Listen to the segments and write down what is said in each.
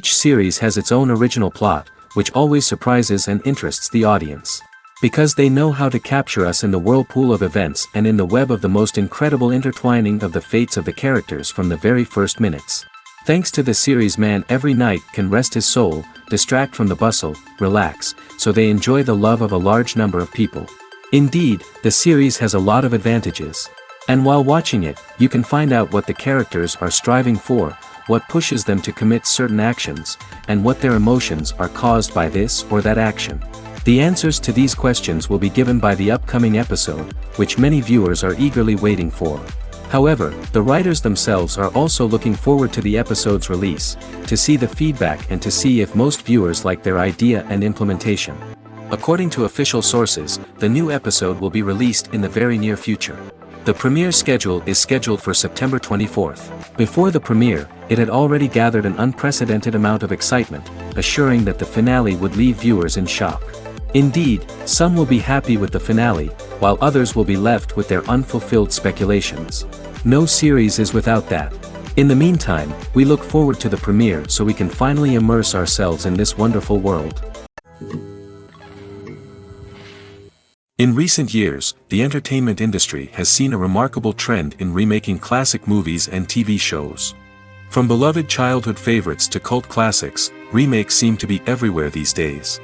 Each series has its own original plot, which always surprises and interests the audience. Because they know how to capture us in the whirlpool of events and in the web of the most incredible intertwining of the fates of the characters from the very first minutes. Thanks to the series, man every night can rest his soul, distract from the bustle, relax, so they enjoy the love of a large number of people. Indeed, the series has a lot of advantages. And while watching it, you can find out what the characters are striving for, what pushes them to commit certain actions, and what their emotions are caused by this or that action. The answers to these questions will be given by the upcoming episode, which many viewers are eagerly waiting for. However, the writers themselves are also looking forward to the episode's release, to see the feedback and to see if most viewers like their idea and implementation. According to official sources, the new episode will be released in the very near future. The premiere schedule is scheduled for September 24th. Before the premiere, it had already gathered an unprecedented amount of excitement, assuring that the finale would leave viewers in shock. Indeed, some will be happy with the finale, while others will be left with their unfulfilled speculations. No series is without that. In the meantime, we look forward to the premiere so we can finally immerse ourselves in this wonderful world. In recent years, the entertainment industry has seen a remarkable trend in remaking classic movies and TV shows. From beloved childhood favorites to cult classics, remakes seem to be everywhere these days.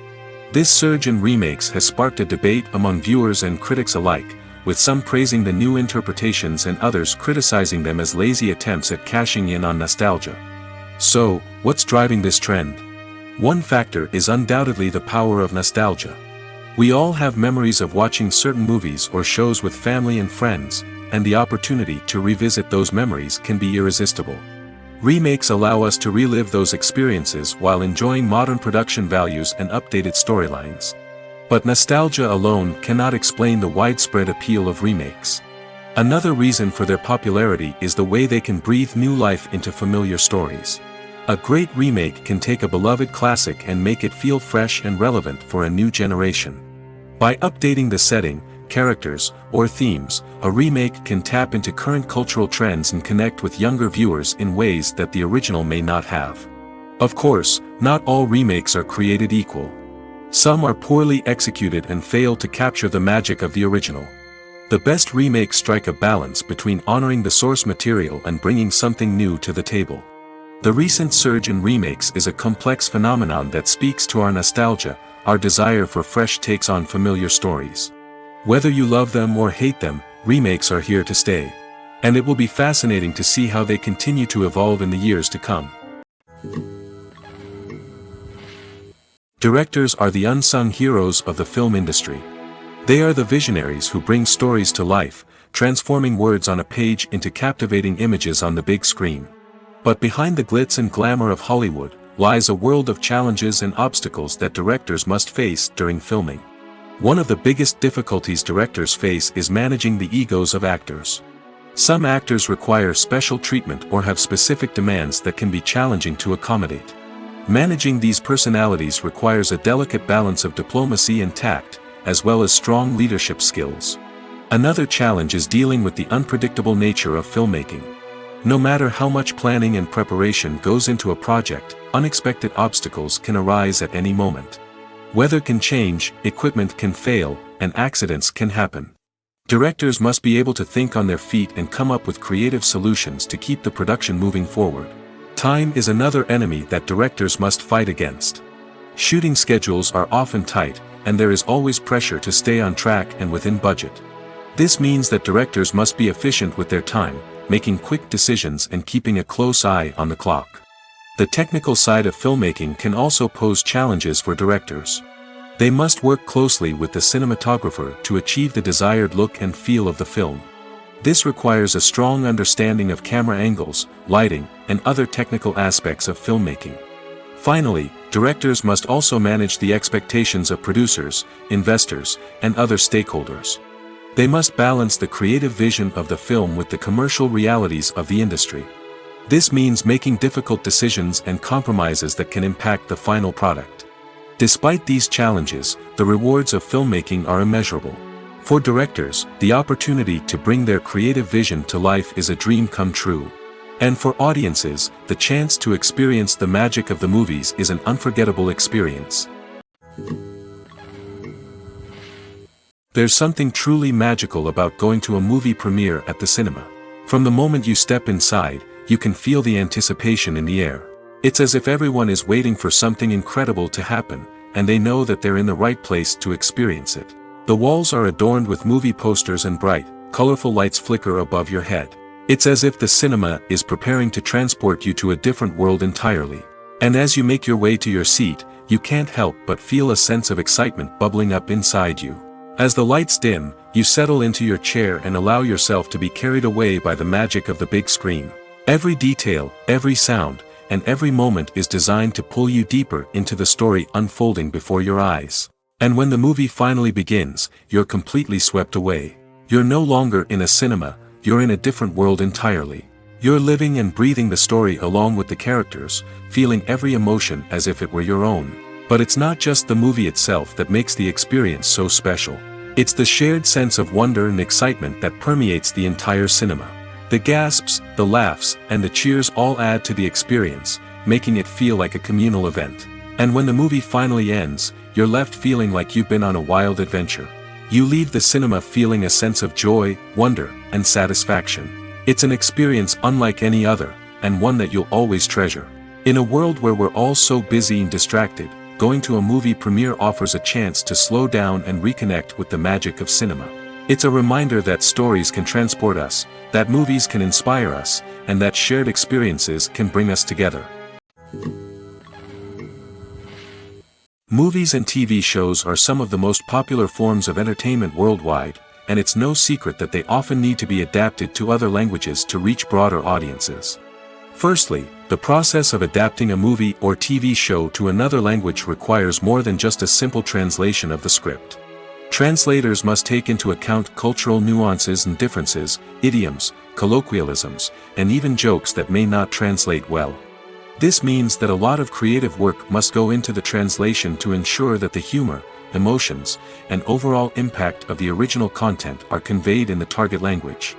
This surge in remakes has sparked a debate among viewers and critics alike, with some praising the new interpretations and others criticizing them as lazy attempts at cashing in on nostalgia. So, what's driving this trend? One factor is undoubtedly the power of nostalgia. We all have memories of watching certain movies or shows with family and friends, and the opportunity to revisit those memories can be irresistible. Remakes allow us to relive those experiences while enjoying modern production values and updated storylines. But nostalgia alone cannot explain the widespread appeal of remakes. Another reason for their popularity is the way they can breathe new life into familiar stories. A great remake can take a beloved classic and make it feel fresh and relevant for a new generation. By updating the setting, characters, or themes, a remake can tap into current cultural trends and connect with younger viewers in ways that the original may not have. Of course, not all remakes are created equal. Some are poorly executed and fail to capture the magic of the original. The best remakes strike a balance between honoring the source material and bringing something new to the table. The recent surge in remakes is a complex phenomenon that speaks to our nostalgia, our desire for fresh takes on familiar stories. Whether you love them or hate them, remakes are here to stay. And it will be fascinating to see how they continue to evolve in the years to come. Directors are the unsung heroes of the film industry. They are the visionaries who bring stories to life, transforming words on a page into captivating images on the big screen. But behind the glitz and glamour of Hollywood, lies a world of challenges and obstacles that directors must face during filming. One of the biggest difficulties directors face is managing the egos of actors. Some actors require special treatment or have specific demands that can be challenging to accommodate. Managing these personalities requires a delicate balance of diplomacy and tact, as well as strong leadership skills. Another challenge is dealing with the unpredictable nature of filmmaking. No matter how much planning and preparation goes into a project, unexpected obstacles can arise at any moment. Weather can change, equipment can fail, and accidents can happen. Directors must be able to think on their feet and come up with creative solutions to keep the production moving forward. Time is another enemy that directors must fight against. Shooting schedules are often tight, and there is always pressure to stay on track and within budget. This means that directors must be efficient with their time, making quick decisions and keeping a close eye on the clock. The technical side of filmmaking can also pose challenges for directors. They must work closely with the cinematographer to achieve the desired look and feel of the film. This requires a strong understanding of camera angles, lighting, and other technical aspects of filmmaking. Finally, directors must also manage the expectations of producers, investors, and other stakeholders. They must balance the creative vision of the film with the commercial realities of the industry. This means making difficult decisions and compromises that can impact the final product. Despite these challenges, the rewards of filmmaking are immeasurable. For directors, the opportunity to bring their creative vision to life is a dream come true. And for audiences, the chance to experience the magic of the movies is an unforgettable experience. There's something truly magical about going to a movie premiere at the cinema. From the moment you step inside, you can feel the anticipation in the air. It's as if everyone is waiting for something incredible to happen, and they know that they're in the right place to experience it. The walls are adorned with movie posters and bright, colorful lights flicker above your head. It's as if the cinema is preparing to transport you to a different world entirely. And as you make your way to your seat, you can't help but feel a sense of excitement bubbling up inside you. As the lights dim, you settle into your chair and allow yourself to be carried away by the magic of the big screen. Every detail, every sound, and every moment is designed to pull you deeper into the story unfolding before your eyes. And when the movie finally begins, you're completely swept away. You're no longer in a cinema, you're in a different world entirely. You're living and breathing the story along with the characters, feeling every emotion as if it were your own. But it's not just the movie itself that makes the experience so special. It's the shared sense of wonder and excitement that permeates the entire cinema. The gasps, the laughs, and the cheers all add to the experience, making it feel like a communal event. And when the movie finally ends, you're left feeling like you've been on a wild adventure. You leave the cinema feeling a sense of joy, wonder, and satisfaction. It's an experience unlike any other, and one that you'll always treasure. In a world where we're all so busy and distracted, going to a movie premiere offers a chance to slow down and reconnect with the magic of cinema. It's a reminder that stories can transport us, that movies can inspire us, and that shared experiences can bring us together. Movies and TV shows are some of the most popular forms of entertainment worldwide, and it's no secret that they often need to be adapted to other languages to reach broader audiences. Firstly, the process of adapting a movie or TV show to another language requires more than just a simple translation of the script. Translators must take into account cultural nuances and differences, idioms, colloquialisms, and even jokes that may not translate well. This means that a lot of creative work must go into the translation to ensure that the humor, emotions, and overall impact of the original content are conveyed in the target language.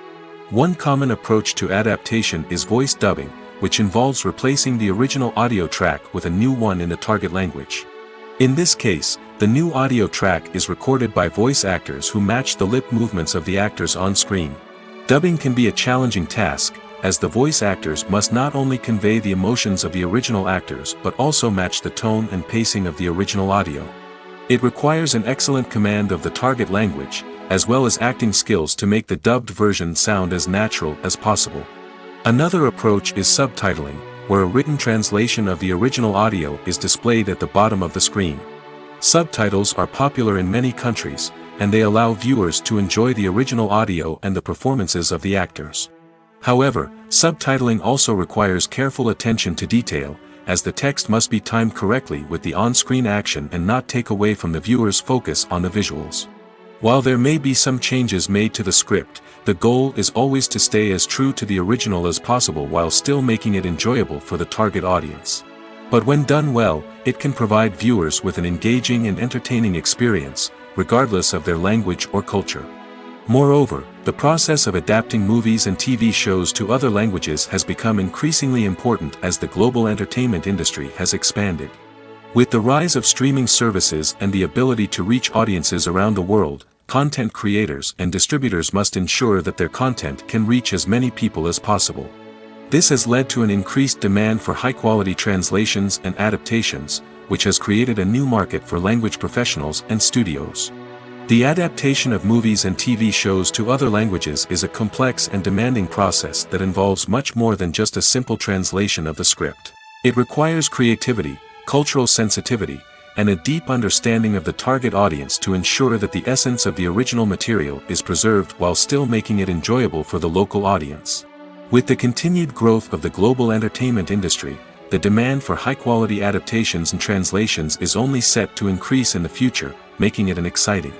One common approach to adaptation is voice dubbing, which involves replacing the original audio track with a new one in the target language. In this case, the new audio track is recorded by voice actors who match the lip movements of the actors on screen. Dubbing can be a challenging task, as the voice actors must not only convey the emotions of the original actors but also match the tone and pacing of the original audio. It requires an excellent command of the target language, as well as acting skills to make the dubbed version sound as natural as possible. Another approach is subtitling, where a written translation of the original audio is displayed at the bottom of the screen. Subtitles are popular in many countries, and they allow viewers to enjoy the original audio and the performances of the actors. However, subtitling also requires careful attention to detail, as the text must be timed correctly with the on-screen action and not take away from the viewer's focus on the visuals. While there may be some changes made to the script, the goal is always to stay as true to the original as possible while still making it enjoyable for the target audience. But when done well, it can provide viewers with an engaging and entertaining experience, regardless of their language or culture. Moreover, the process of adapting movies and TV shows to other languages has become increasingly important as the global entertainment industry has expanded. With the rise of streaming services and the ability to reach audiences around the world, content creators and distributors must ensure that their content can reach as many people as possible. This has led to an increased demand for high-quality translations and adaptations, which has created a new market for language professionals and studios. The adaptation of movies and TV shows to other languages is a complex and demanding process that involves much more than just a simple translation of the script. It requires creativity, cultural sensitivity, and a deep understanding of the target audience to ensure that the essence of the original material is preserved while still making it enjoyable for the local audience. With the continued growth of the global entertainment industry, the demand for high-quality adaptations and translations is only set to increase in the future, making it an exciting.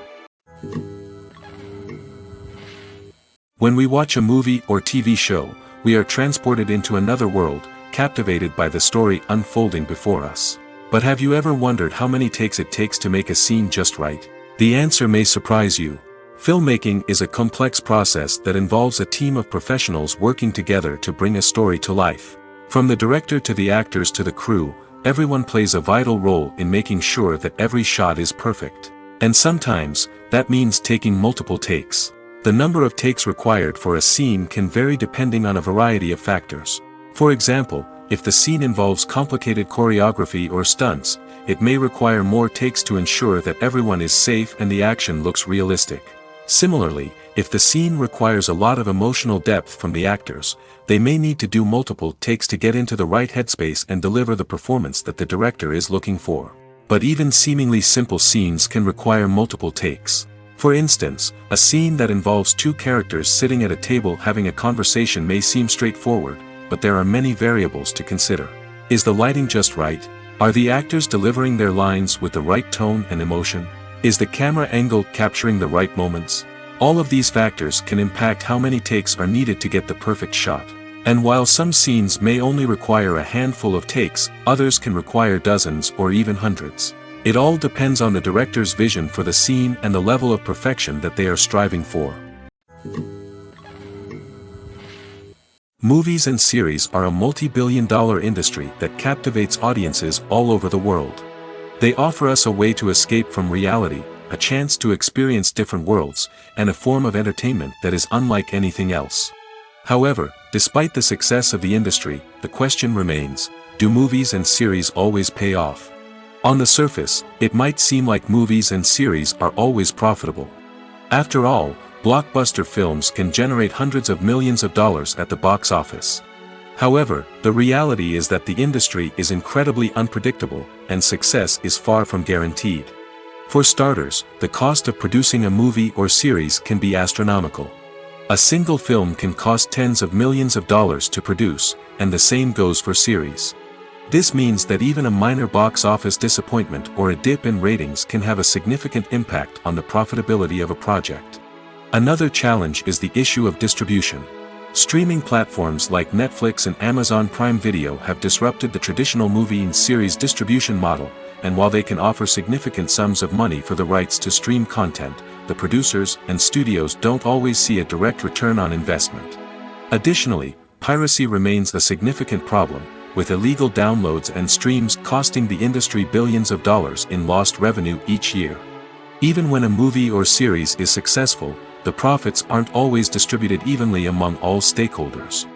When we watch a movie or TV show, we are transported into another world, captivated by the story unfolding before us. But have you ever wondered how many takes it takes to make a scene just right? The answer may surprise you. Filmmaking is a complex process that involves a team of professionals working together to bring a story to life. From the director to the actors to the crew, everyone plays a vital role in making sure that every shot is perfect. And sometimes, that means taking multiple takes. The number of takes required for a scene can vary depending on a variety of factors. For example, if the scene involves complicated choreography or stunts, it may require more takes to ensure that everyone is safe and the action looks realistic. Similarly, if the scene requires a lot of emotional depth from the actors, they may need to do multiple takes to get into the right headspace and deliver the performance that the director is looking for. But even seemingly simple scenes can require multiple takes. For instance, a scene that involves two characters sitting at a table having a conversation may seem straightforward, but there are many variables to consider. Is the lighting just right? Are the actors delivering their lines with the right tone and emotion? Is the camera angle capturing the right moments? All of these factors can impact how many takes are needed to get the perfect shot. And while some scenes may only require a handful of takes, others can require dozens or even hundreds. It all depends on the director's vision for the scene and the level of perfection that they are striving for. Movies and series are a multi-billion-dollar industry that captivates audiences all over the world. They offer us a way to escape from reality, a chance to experience different worlds, and a form of entertainment that is unlike anything else. However, despite the success of the industry, the question remains, do movies and series always pay off? On the surface, it might seem like movies and series are always profitable. After all, blockbuster films can generate hundreds of millions of dollars at the box office. However, the reality is that the industry is incredibly unpredictable, and success is far from guaranteed. For starters, the cost of producing a movie or series can be astronomical. A single film can cost tens of millions of dollars to produce, and the same goes for series. This means that even a minor box office disappointment or a dip in ratings can have a significant impact on the profitability of a project. Another challenge is the issue of distribution. Streaming platforms like Netflix and Amazon Prime Video have disrupted the traditional movie and series distribution model, and while they can offer significant sums of money for the rights to stream content, the producers and studios don't always see a direct return on investment. Additionally, piracy remains a significant problem, with illegal downloads and streams costing the industry billions of dollars in lost revenue each year. Even when a movie or series is successful, the profits aren't always distributed evenly among all stakeholders.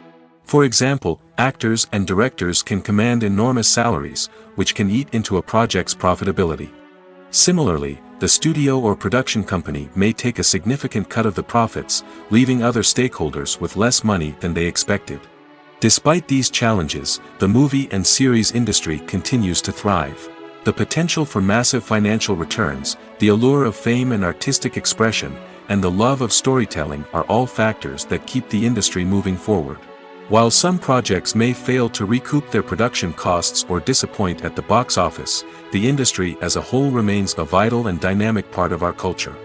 For example, actors and directors can command enormous salaries, which can eat into a project's profitability. Similarly, the studio or production company may take a significant cut of the profits, leaving other stakeholders with less money than they expected. Despite these challenges, the movie and series industry continues to thrive. The potential for massive financial returns, the allure of fame and artistic expression, and the love of storytelling are all factors that keep the industry moving forward. While some projects may fail to recoup their production costs or disappoint at the box office, the industry as a whole remains a vital and dynamic part of our culture.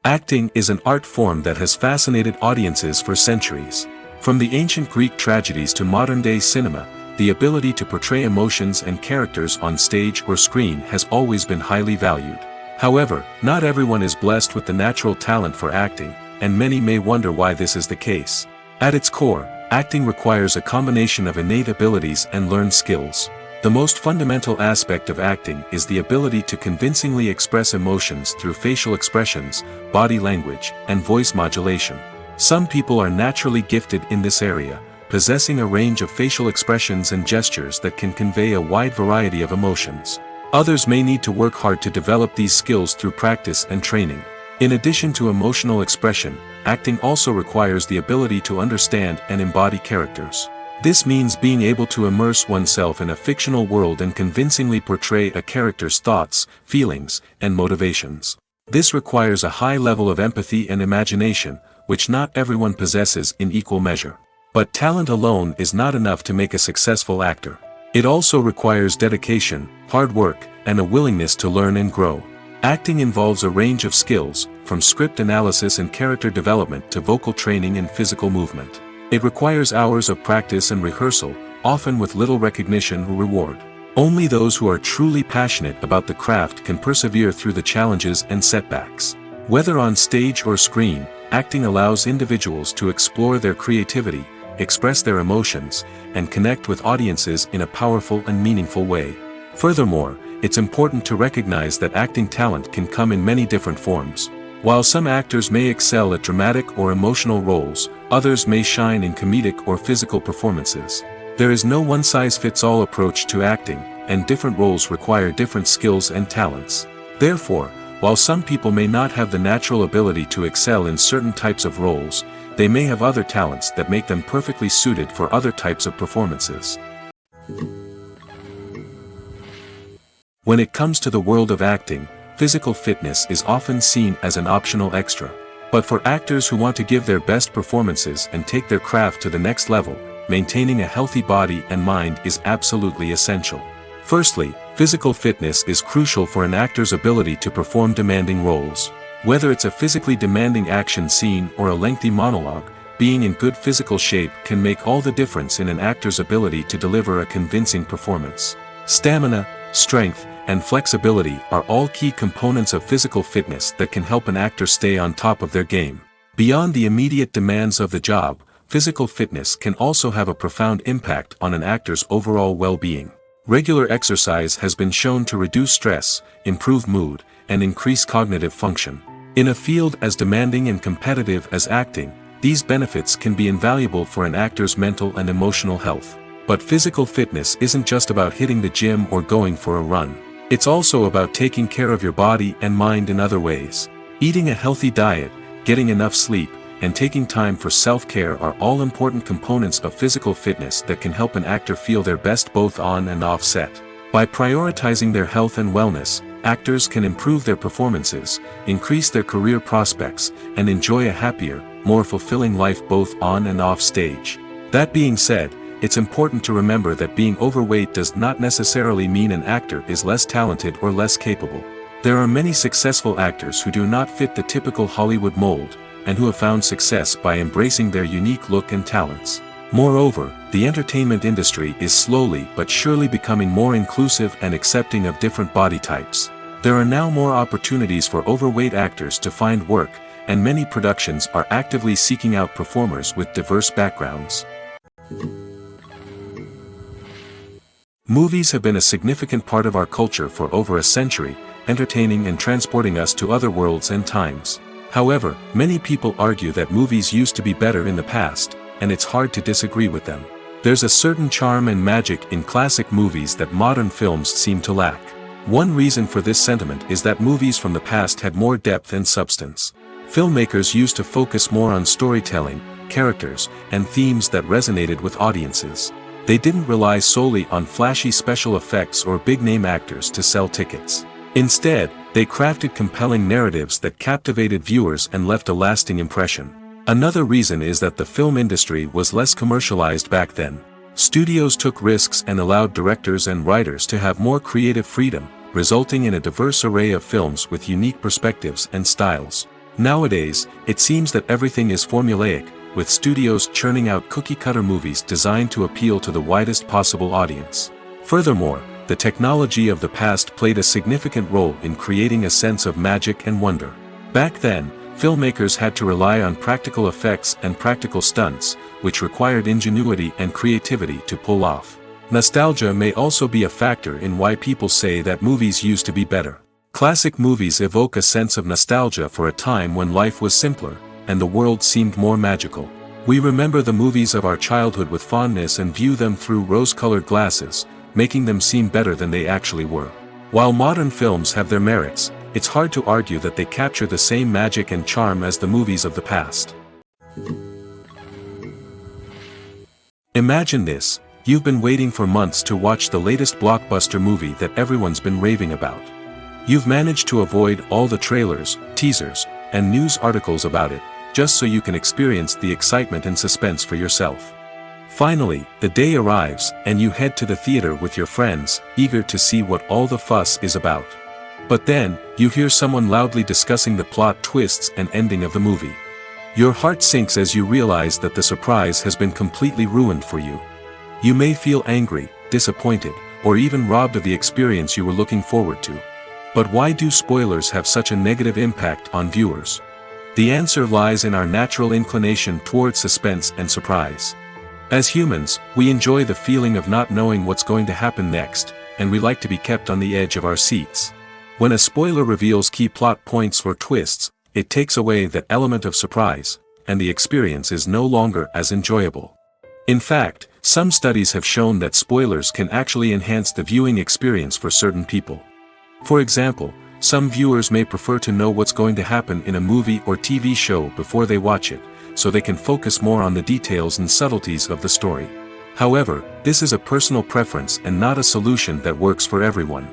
Acting is an art form that has fascinated audiences for centuries. From the ancient Greek tragedies to modern-day cinema, the ability to portray emotions and characters on stage or screen has always been highly valued. However, not everyone is blessed with the natural talent for acting, and many may wonder why this is the case. At its core, acting requires a combination of innate abilities and learned skills. The most fundamental aspect of acting is the ability to convincingly express emotions through facial expressions, body language, and voice modulation. Some people are naturally gifted in this area, possessing a range of facial expressions and gestures that can convey a wide variety of emotions. Others may need to work hard to develop these skills through practice and training. In addition to emotional expression, acting also requires the ability to understand and embody characters. This means being able to immerse oneself in a fictional world and convincingly portray a character's thoughts, feelings, and motivations. This requires a high level of empathy and imagination, which not everyone possesses in equal measure. But talent alone is not enough to make a successful actor. It also requires dedication, hard work, and a willingness to learn and grow. Acting involves a range of skills, from script analysis and character development to vocal training and physical movement. It requires hours of practice and rehearsal, often with little recognition or reward. Only those who are truly passionate about the craft can persevere through the challenges and setbacks. Whether on stage or screen, acting allows individuals to explore their creativity, express their emotions, and connect with audiences in a powerful and meaningful way. Furthermore, it's important to recognize that acting talent can come in many different forms. While some actors may excel at dramatic or emotional roles, others may shine in comedic or physical performances. There is no one-size-fits-all approach to acting, and different roles require different skills and talents. Therefore, while some people may not have the natural ability to excel in certain types of roles, they may have other talents that make them perfectly suited for other types of performances. When it comes to the world of acting, physical fitness is often seen as an optional extra. But for actors who want to give their best performances and take their craft to the next level, maintaining a healthy body and mind is absolutely essential. Firstly, physical fitness is crucial for an actor's ability to perform demanding roles. Whether it's a physically demanding action scene or a lengthy monologue, being in good physical shape can make all the difference in an actor's ability to deliver a convincing performance. Stamina, strength, and flexibility are all key components of physical fitness that can help an actor stay on top of their game. Beyond the immediate demands of the job, physical fitness can also have a profound impact on an actor's overall well-being. Regular exercise has been shown to reduce stress, improve mood, and increase cognitive function. In a field as demanding and competitive as acting, these benefits can be invaluable for an actor's mental and emotional health. But physical fitness isn't just about hitting the gym or going for a run. It's also about taking care of your body and mind in other ways. Eating a healthy diet, getting enough sleep, and taking time for self-care are all important components of physical fitness that can help an actor feel their best both on and off set. By prioritizing their health and wellness, actors can improve their performances, increase their career prospects, and enjoy a happier, more fulfilling life both on and off stage. That being said, it's important to remember that being overweight does not necessarily mean an actor is less talented or less capable. There are many successful actors who do not fit the typical Hollywood mold, and who have found success by embracing their unique look and talents. Moreover, the entertainment industry is slowly but surely becoming more inclusive and accepting of different body types. There are now more opportunities for overweight actors to find work, and many productions are actively seeking out performers with diverse backgrounds. Movies have been a significant part of our culture for over a century, entertaining and transporting us to other worlds and times. However, many people argue that movies used to be better in the past, and it's hard to disagree with them. There's a certain charm and magic in classic movies that modern films seem to lack. One reason for this sentiment is that movies from the past had more depth and substance. Filmmakers used to focus more on storytelling, characters, and themes that resonated with audiences. They didn't rely solely on flashy special effects or big-name actors to sell tickets. Instead, they crafted compelling narratives that captivated viewers and left a lasting impression. Another reason is that the film industry was less commercialized back then. Studios took risks and allowed directors and writers to have more creative freedom, resulting in a diverse array of films with unique perspectives and styles. Nowadays, it seems that everything is formulaic, with studios churning out cookie-cutter movies designed to appeal to the widest possible audience. Furthermore, the technology of the past played a significant role in creating a sense of magic and wonder. Back then, filmmakers had to rely on practical effects and practical stunts, which required ingenuity and creativity to pull off. Nostalgia may also be a factor in why people say that movies used to be better. Classic movies evoke a sense of nostalgia for a time when life was simpler, and the world seemed more magical. We remember the movies of our childhood with fondness and view them through rose-colored glasses, making them seem better than they actually were. While modern films have their merits, it's hard to argue that they capture the same magic and charm as the movies of the past. Imagine this: you've been waiting for months to watch the latest blockbuster movie that everyone's been raving about. You've managed to avoid all the trailers, teasers, and news articles about it, just so you can experience the excitement and suspense for yourself. Finally, the day arrives, and you head to the theater with your friends, eager to see what all the fuss is about. But then, you hear someone loudly discussing the plot twists and ending of the movie. Your heart sinks as you realize that the surprise has been completely ruined for you. You may feel angry, disappointed, or even robbed of the experience you were looking forward to. But why do spoilers have such a negative impact on viewers? The answer lies in our natural inclination towards suspense and surprise. As humans, we enjoy the feeling of not knowing what's going to happen next, and we like to be kept on the edge of our seats. When a spoiler reveals key plot points or twists, it takes away that element of surprise, and the experience is no longer as enjoyable. In fact, some studies have shown that spoilers can actually enhance the viewing experience for certain people. For example, some viewers may prefer to know what's going to happen in a movie or TV show before they watch it, so they can focus more on the details and subtleties of the story. However, this is a personal preference and not a solution that works for everyone.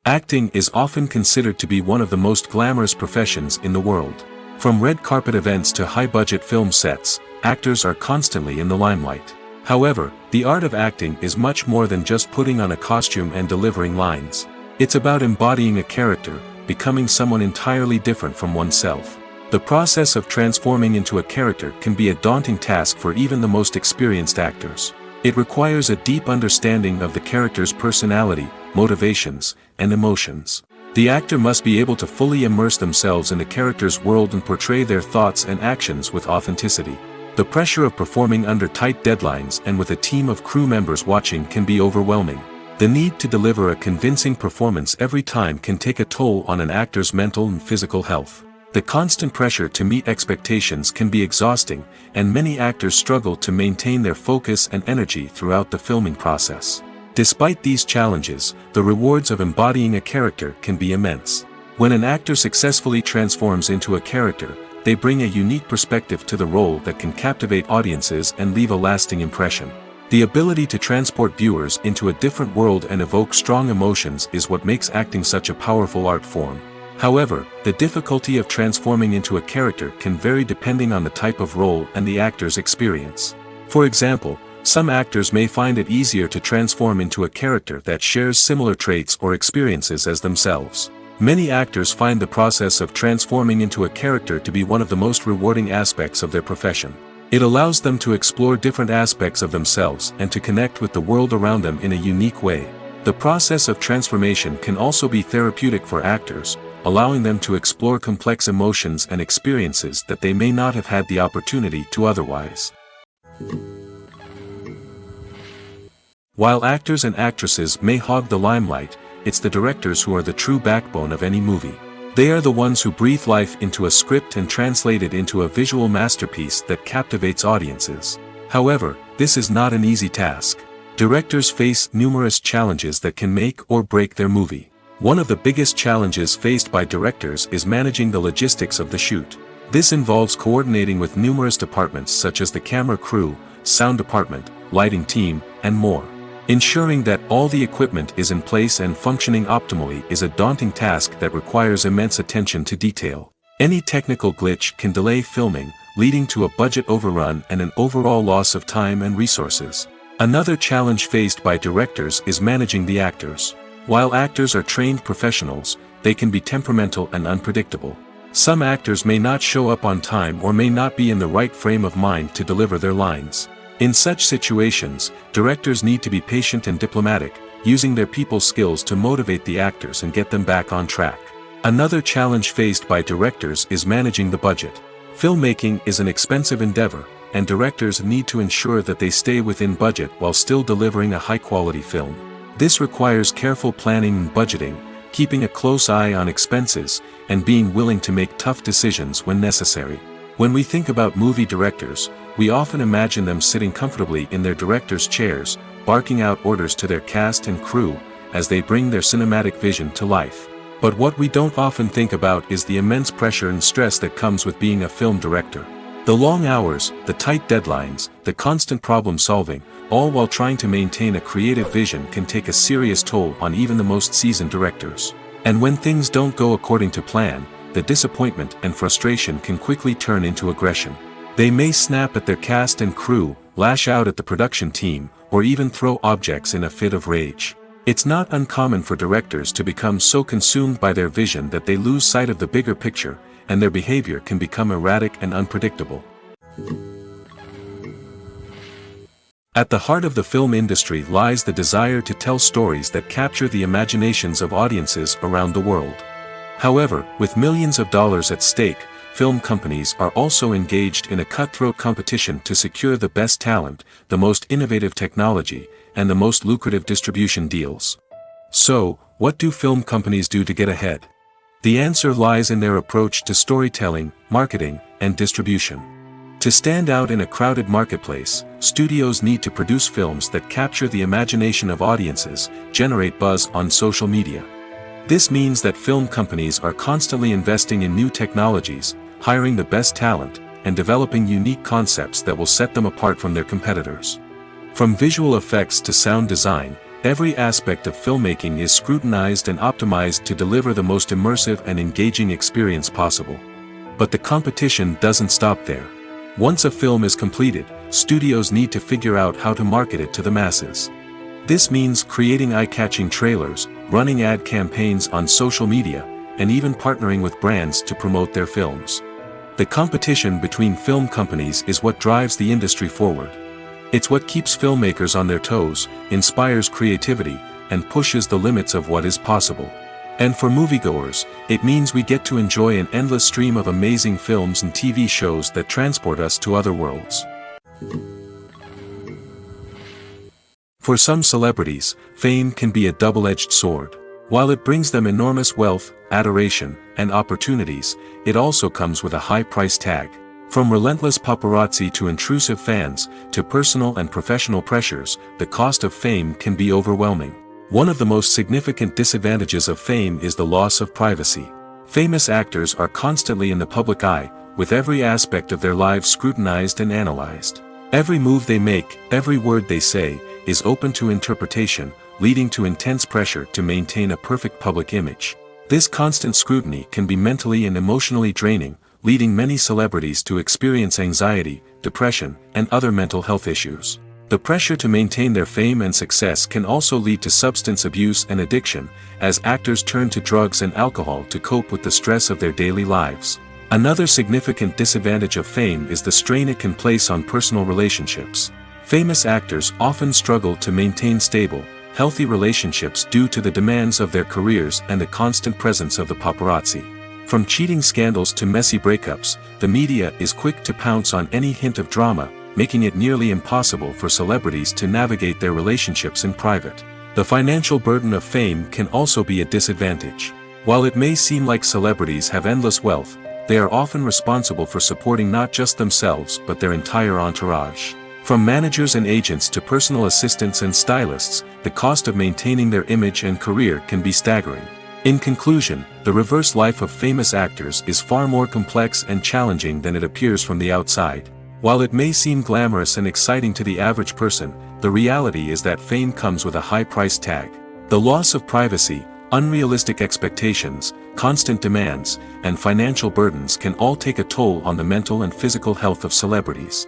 Acting is often considered to be one of the most glamorous professions in the world. From red carpet events to high-budget film sets, actors are constantly in the limelight. However, the art of acting is much more than just putting on a costume and delivering lines. It's about embodying a character, becoming someone entirely different from oneself. The process of transforming into a character can be a daunting task for even the most experienced actors. It requires a deep understanding of the character's personality, motivations, and emotions. The actor must be able to fully immerse themselves in the character's world and portray their thoughts and actions with authenticity. The pressure of performing under tight deadlines and with a team of crew members watching can be overwhelming. The need to deliver a convincing performance every time can take a toll on an actor's mental and physical health. The constant pressure to meet expectations can be exhausting, and many actors struggle to maintain their focus and energy throughout the filming process. Despite these challenges, the rewards of embodying a character can be immense. When an actor successfully transforms into a character, they bring a unique perspective to the role that can captivate audiences and leave a lasting impression. The ability to transport viewers into a different world and evoke strong emotions is what makes acting such a powerful art form. However, the difficulty of transforming into a character can vary depending on the type of role and the actor's experience. For example, some actors may find it easier to transform into a character that shares similar traits or experiences as themselves. Many actors find the process of transforming into a character to be one of the most rewarding aspects of their profession. It allows them to explore different aspects of themselves and to connect with the world around them in a unique way. The process of transformation can also be therapeutic for actors, allowing them to explore complex emotions and experiences that they may not have had the opportunity to otherwise. While actors and actresses may hog the limelight, it's the directors who are the true backbone of any movie. They are the ones who breathe life into a script and translate it into a visual masterpiece that captivates audiences. However, this is not an easy task. Directors face numerous challenges that can make or break their movie. One of the biggest challenges faced by directors is managing the logistics of the shoot. This involves coordinating with numerous departments such as the camera crew, sound department, lighting team, and more. Ensuring that all the equipment is in place and functioning optimally is a daunting task that requires immense attention to detail. Any technical glitch can delay filming, leading to a budget overrun and an overall loss of time and resources. Another challenge faced by directors is managing the actors. While actors are trained professionals, they can be temperamental and unpredictable. Some actors may not show up on time or may not be in the right frame of mind to deliver their lines. In such situations, directors need to be patient and diplomatic, using their people skills to motivate the actors and get them back on track. Another challenge faced by directors is managing the budget. Filmmaking is an expensive endeavor, and directors need to ensure that they stay within budget while still delivering a high-quality film. This requires careful planning and budgeting, keeping a close eye on expenses, and being willing to make tough decisions when necessary. When we think about movie directors, we often imagine them sitting comfortably in their director's chairs, barking out orders to their cast and crew, as they bring their cinematic vision to life. But what we don't often think about is the immense pressure and stress that comes with being a film director. The long hours, the tight deadlines, the constant problem solving, all while trying to maintain a creative vision can take a serious toll on even the most seasoned directors. And when things don't go according to plan, the disappointment and frustration can quickly turn into aggression. They may snap at their cast and crew, lash out at the production team, or even throw objects in a fit of rage. It's not uncommon for directors to become so consumed by their vision that they lose sight of the bigger picture, and their behavior can become erratic and unpredictable. At the heart of the film industry lies the desire to tell stories that capture the imaginations of audiences around the world. However, with millions of dollars at stake, film companies are also engaged in a cutthroat competition to secure the best talent, the most innovative technology, and the most lucrative distribution deals. So, what do film companies do to get ahead? The answer lies in their approach to storytelling, marketing, and distribution. To stand out in a crowded marketplace, studios need to produce films that capture the imagination of audiences, generate buzz on social media. This means that film companies are constantly investing in new technologies, hiring the best talent, and developing unique concepts that will set them apart from their competitors. From visual effects to sound design, every aspect of filmmaking is scrutinized and optimized to deliver the most immersive and engaging experience possible. But the competition doesn't stop there. Once a film is completed, studios need to figure out how to market it to the masses. This means creating eye-catching trailers, running ad campaigns on social media, and even partnering with brands to promote their films. The competition between film companies is what drives the industry forward. It's what keeps filmmakers on their toes, inspires creativity, and pushes the limits of what is possible. And for moviegoers, it means we get to enjoy an endless stream of amazing films and TV shows that transport us to other worlds. For some celebrities, fame can be a double-edged sword. While it brings them enormous wealth, adoration, and opportunities, it also comes with a high price tag. From relentless paparazzi to intrusive fans, to personal and professional pressures, the cost of fame can be overwhelming. One of the most significant disadvantages of fame is the loss of privacy. Famous actors are constantly in the public eye, with every aspect of their lives scrutinized and analyzed. Every move they make, every word they say, is open to interpretation, leading to intense pressure to maintain a perfect public image. This constant scrutiny can be mentally and emotionally draining, leading many celebrities to experience anxiety, depression, and other mental health issues. The pressure to maintain their fame and success can also lead to substance abuse and addiction, as actors turn to drugs and alcohol to cope with the stress of their daily lives. Another significant disadvantage of fame is the strain it can place on personal relationships. Famous actors often struggle to maintain stable, healthy relationships due to the demands of their careers and the constant presence of the paparazzi. From cheating scandals to messy breakups, the media is quick to pounce on any hint of drama, making it nearly impossible for celebrities to navigate their relationships in private. The financial burden of fame can also be a disadvantage. While it may seem like celebrities have endless wealth, they are often responsible for supporting not just themselves but their entire entourage. From managers and agents to personal assistants and stylists, the cost of maintaining their image and career can be staggering. In conclusion, the reverse life of famous actors is far more complex and challenging than it appears from the outside. While it may seem glamorous and exciting to the average person, the reality is that fame comes with a high price tag. The loss of privacy, unrealistic expectations, constant demands, and financial burdens can all take a toll on the mental and physical health of celebrities.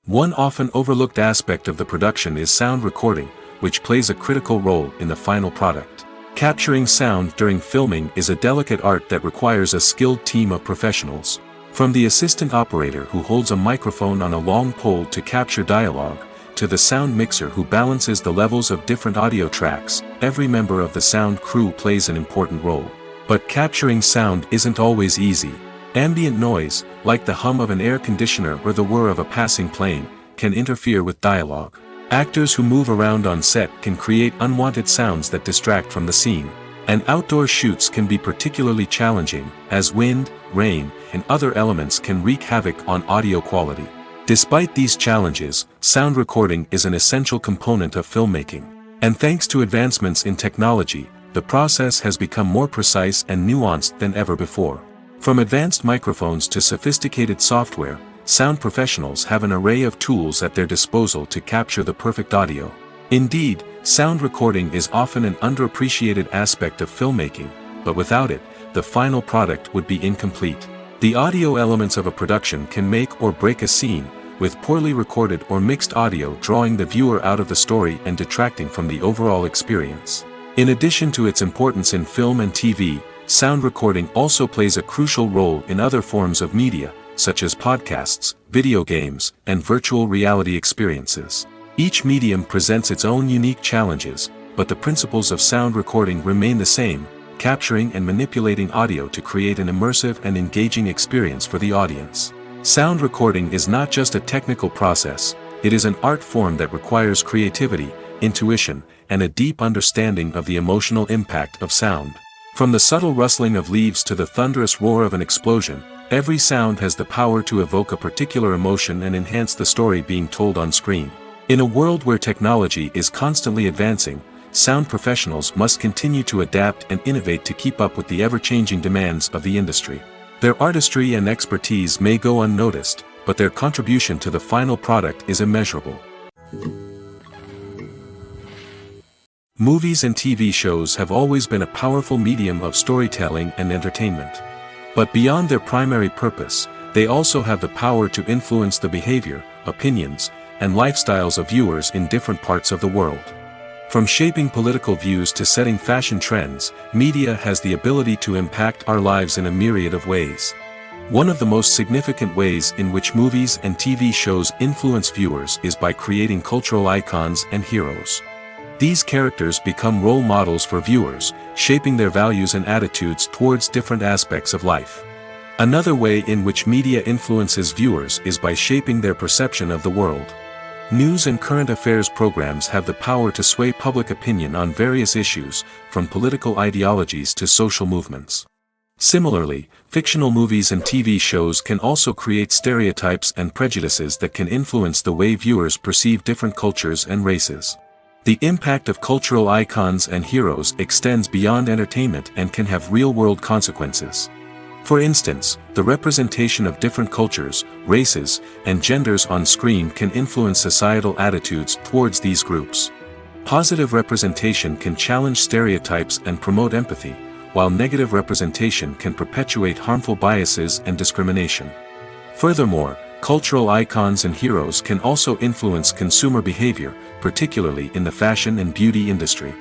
One often overlooked aspect of the production is sound recording, which plays a critical role in the final product. Capturing sound during filming is a delicate art that requires a skilled team of professionals. From the assistant operator who holds a microphone on a long pole to capture dialogue, to the sound mixer who balances the levels of different audio tracks, every member of the sound crew plays an important role. But capturing sound isn't always easy. Ambient noise, like the hum of an air conditioner or the whir of a passing plane, can interfere with dialogue. Actors who move around on set can create unwanted sounds that distract from the scene. And outdoor shoots can be particularly challenging, as wind, rain, and other elements can wreak havoc on audio quality. Despite these challenges, sound recording is an essential component of filmmaking. And thanks to advancements in technology, the process has become more precise and nuanced than ever before. From advanced microphones to sophisticated software, sound professionals have an array of tools at their disposal to capture the perfect audio. Indeed, sound recording is often an underappreciated aspect of filmmaking, but without it, the final product would be incomplete. The audio elements of a production can make or break a scene, with poorly recorded or mixed audio drawing the viewer out of the story and detracting from the overall experience. In addition to its importance in film and TV, sound recording also plays a crucial role in other forms of media, such as podcasts, video games, and virtual reality experiences. Each medium presents its own unique challenges, but the principles of sound recording remain the same, capturing and manipulating audio to create an immersive and engaging experience for the audience. Sound recording is not just a technical process, it is an art form that requires creativity, intuition, and a deep understanding of the emotional impact of sound. From the subtle rustling of leaves to the thunderous roar of an explosion, every sound has the power to evoke a particular emotion and enhance the story being told on screen. In a world where technology is constantly advancing, sound professionals must continue to adapt and innovate to keep up with the ever-changing demands of the industry. Their artistry and expertise may go unnoticed, but their contribution to the final product is immeasurable. Movies and TV shows have always been a powerful medium of storytelling and entertainment. But beyond their primary purpose, they also have the power to influence the behavior, opinions, and lifestyles of viewers in different parts of the world. From shaping political views to setting fashion trends, media has the ability to impact our lives in a myriad of ways. One of the most significant ways in which movies and TV shows influence viewers is by creating cultural icons and heroes. These characters become role models for viewers, shaping their values and attitudes towards different aspects of life. Another way in which media influences viewers is by shaping their perception of the world. News and current affairs programs have the power to sway public opinion on various issues, from political ideologies to social movements. Similarly, fictional movies and TV shows can also create stereotypes and prejudices that can influence the way viewers perceive different cultures and races. The impact of cultural icons and heroes extends beyond entertainment and can have real-world consequences. For instance, the representation of different cultures, races, and genders on screen can influence societal attitudes towards these groups. Positive representation can challenge stereotypes and promote empathy, while negative representation can perpetuate harmful biases and discrimination. Furthermore, cultural icons and heroes can also influence consumer behavior, particularly in the fashion and beauty industry.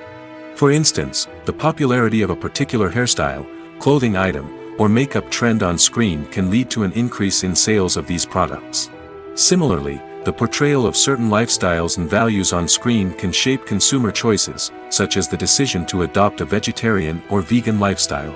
For instance, the popularity of a particular hairstyle, clothing item, or makeup trend on screen can lead to an increase in sales of these products. Similarly, the portrayal of certain lifestyles and values on screen can shape consumer choices, such as the decision to adopt a vegetarian or vegan lifestyle.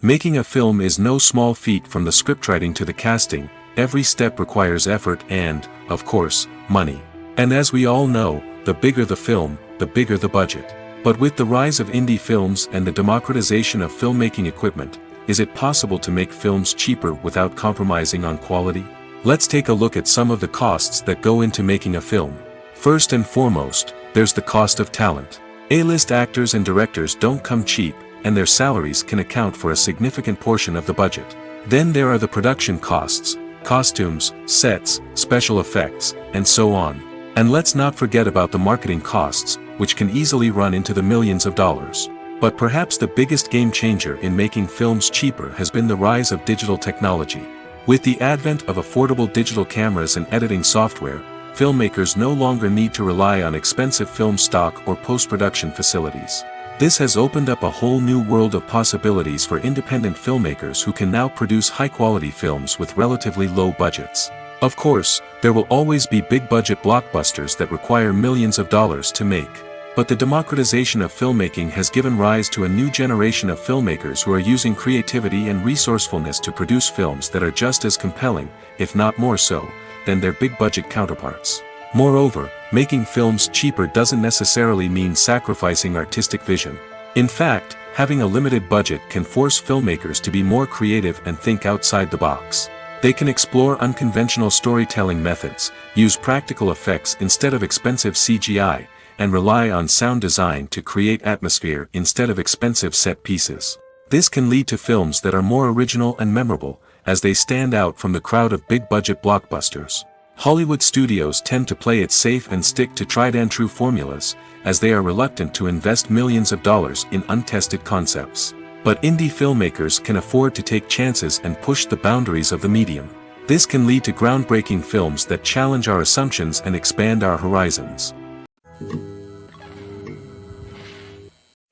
Making a film is no small feat. From the scriptwriting to the casting, every step requires effort and, of course, money. And as we all know, the bigger the film, the bigger the budget. But with the rise of indie films and the democratization of filmmaking equipment, is it possible to make films cheaper without compromising on quality? Let's take a look at some of the costs that go into making a film. First and foremost, there's the cost of talent. A-list actors and directors don't come cheap, and their salaries can account for a significant portion of the budget. Then there are the production costs, costumes, sets, special effects, and so on. And let's not forget about the marketing costs, which can easily run into the millions of dollars. But perhaps the biggest game changer in making films cheaper has been the rise of digital technology. With the advent of affordable digital cameras and editing software, filmmakers no longer need to rely on expensive film stock or post-production facilities. This has opened up a whole new world of possibilities for independent filmmakers who can now produce high-quality films with relatively low budgets. Of course, there will always be big-budget blockbusters that require millions of dollars to make. But the democratization of filmmaking has given rise to a new generation of filmmakers who are using creativity and resourcefulness to produce films that are just as compelling, if not more so, than their big-budget counterparts. Moreover, making films cheaper doesn't necessarily mean sacrificing artistic vision. In fact, having a limited budget can force filmmakers to be more creative and think outside the box. They can explore unconventional storytelling methods, use practical effects instead of expensive CGI, and rely on sound design to create atmosphere instead of expensive set pieces. This can lead to films that are more original and memorable, as they stand out from the crowd of big-budget blockbusters. Hollywood studios tend to play it safe and stick to tried-and-true formulas, as they are reluctant to invest millions of dollars in untested concepts. But indie filmmakers can afford to take chances and push the boundaries of the medium. This can lead to groundbreaking films that challenge our assumptions and expand our horizons.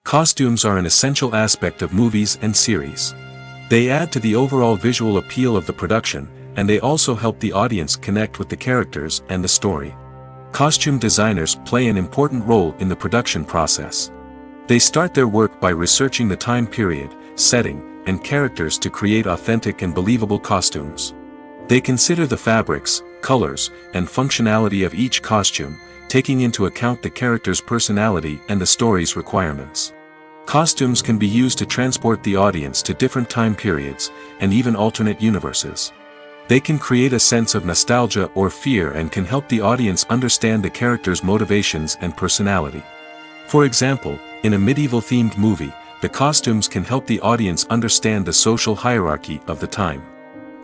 Costumes are an essential aspect of movies and series. They add to the overall visual appeal of the production, and they also help the audience connect with the characters and the story. Costume designers play an important role in the production process. They start their work by researching the time period, setting, and characters to create authentic and believable costumes. They consider the fabrics, colors, and functionality of each costume, taking into account the character's personality and the story's requirements. Costumes can be used to transport the audience to different time periods, and even alternate universes. They can create a sense of nostalgia or fear and can help the audience understand the character's motivations and personality. For example, in a medieval-themed movie, the costumes can help the audience understand the social hierarchy of the time.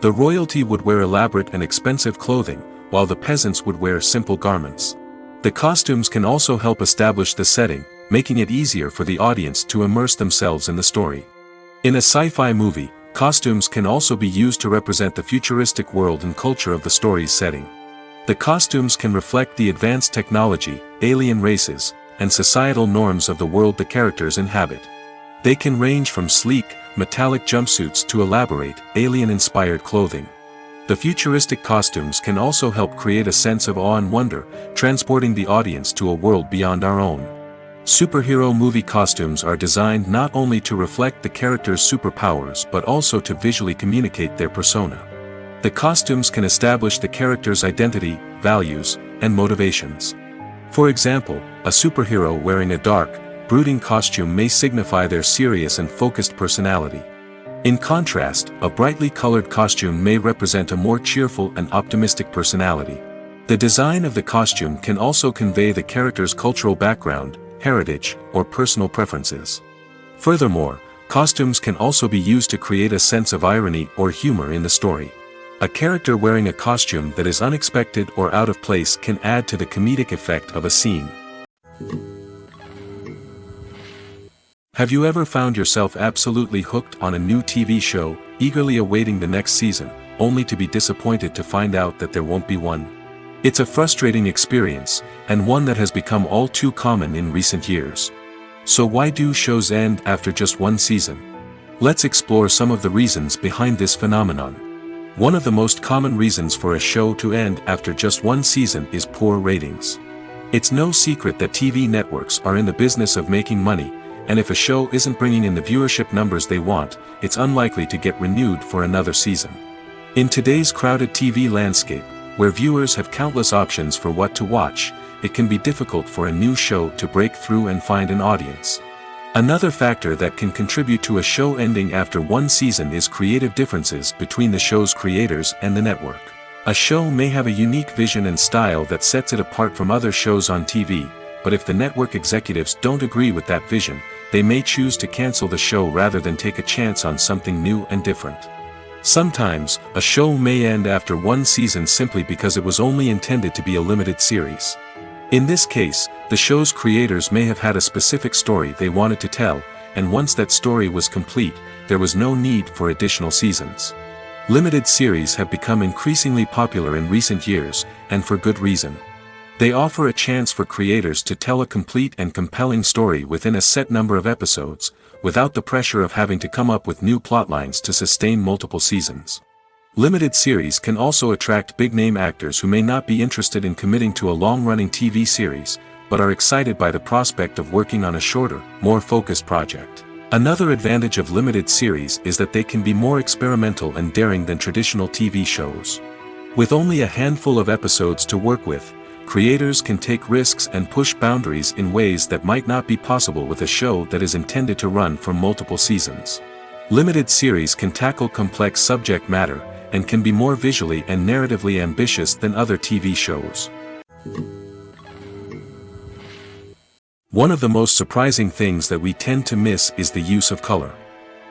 The royalty would wear elaborate and expensive clothing, while the peasants would wear simple garments. The costumes can also help establish the setting, making it easier for the audience to immerse themselves in the story. In a sci-fi movie, costumes can also be used to represent the futuristic world and culture of the story's setting. The costumes can reflect the advanced technology, alien races, and societal norms of the world the characters inhabit. They can range from sleek, metallic jumpsuits to elaborate, alien-inspired clothing. The futuristic costumes can also help create a sense of awe and wonder, transporting the audience to a world beyond our own. Superhero movie costumes are designed not only to reflect the character's superpowers but also to visually communicate their persona. The costumes can establish the character's identity, values, and motivations. For example, a superhero wearing a dark, brooding costume may signify their serious and focused personality. In contrast, a brightly colored costume may represent a more cheerful and optimistic personality. The design of the costume can also convey the character's cultural background, heritage, or personal preferences. Furthermore, costumes can also be used to create a sense of irony or humor in the story. A character wearing a costume that is unexpected or out of place can add to the comedic effect of a scene. Have you ever found yourself absolutely hooked on a new TV show, eagerly awaiting the next season, only to be disappointed to find out that there won't be one? It's a frustrating experience, and one that has become all too common in recent years. So why do shows end after just one season? Let's explore some of the reasons behind this phenomenon. One of the most common reasons for a show to end after just one season is poor ratings. It's no secret that TV networks are in the business of making money, and if a show isn't bringing in the viewership numbers they want, it's unlikely to get renewed for another season. In today's crowded TV landscape, where viewers have countless options for what to watch, it can be difficult for a new show to break through and find an audience. Another factor that can contribute to a show ending after one season is creative differences between the show's creators and the network. A show may have a unique vision and style that sets it apart from other shows on TV, but if the network executives don't agree with that vision, they may choose to cancel the show rather than take a chance on something new and different. Sometimes, a show may end after one season simply because it was only intended to be a limited series. In this case, the show's creators may have had a specific story they wanted to tell, and once that story was complete, there was no need for additional seasons. Limited series have become increasingly popular in recent years, and for good reason. They offer a chance for creators to tell a complete and compelling story within a set number of episodes, without the pressure of having to come up with new plotlines to sustain multiple seasons. Limited series can also attract big-name actors who may not be interested in committing to a long-running TV series, but are excited by the prospect of working on a shorter, more focused project. Another advantage of limited series is that they can be more experimental and daring than traditional TV shows. With only a handful of episodes to work with, creators can take risks and push boundaries in ways that might not be possible with a show that is intended to run for multiple seasons. Limited series can tackle complex subject matter, and can be more visually and narratively ambitious than other TV shows. One of the most surprising things that we tend to miss is the use of color.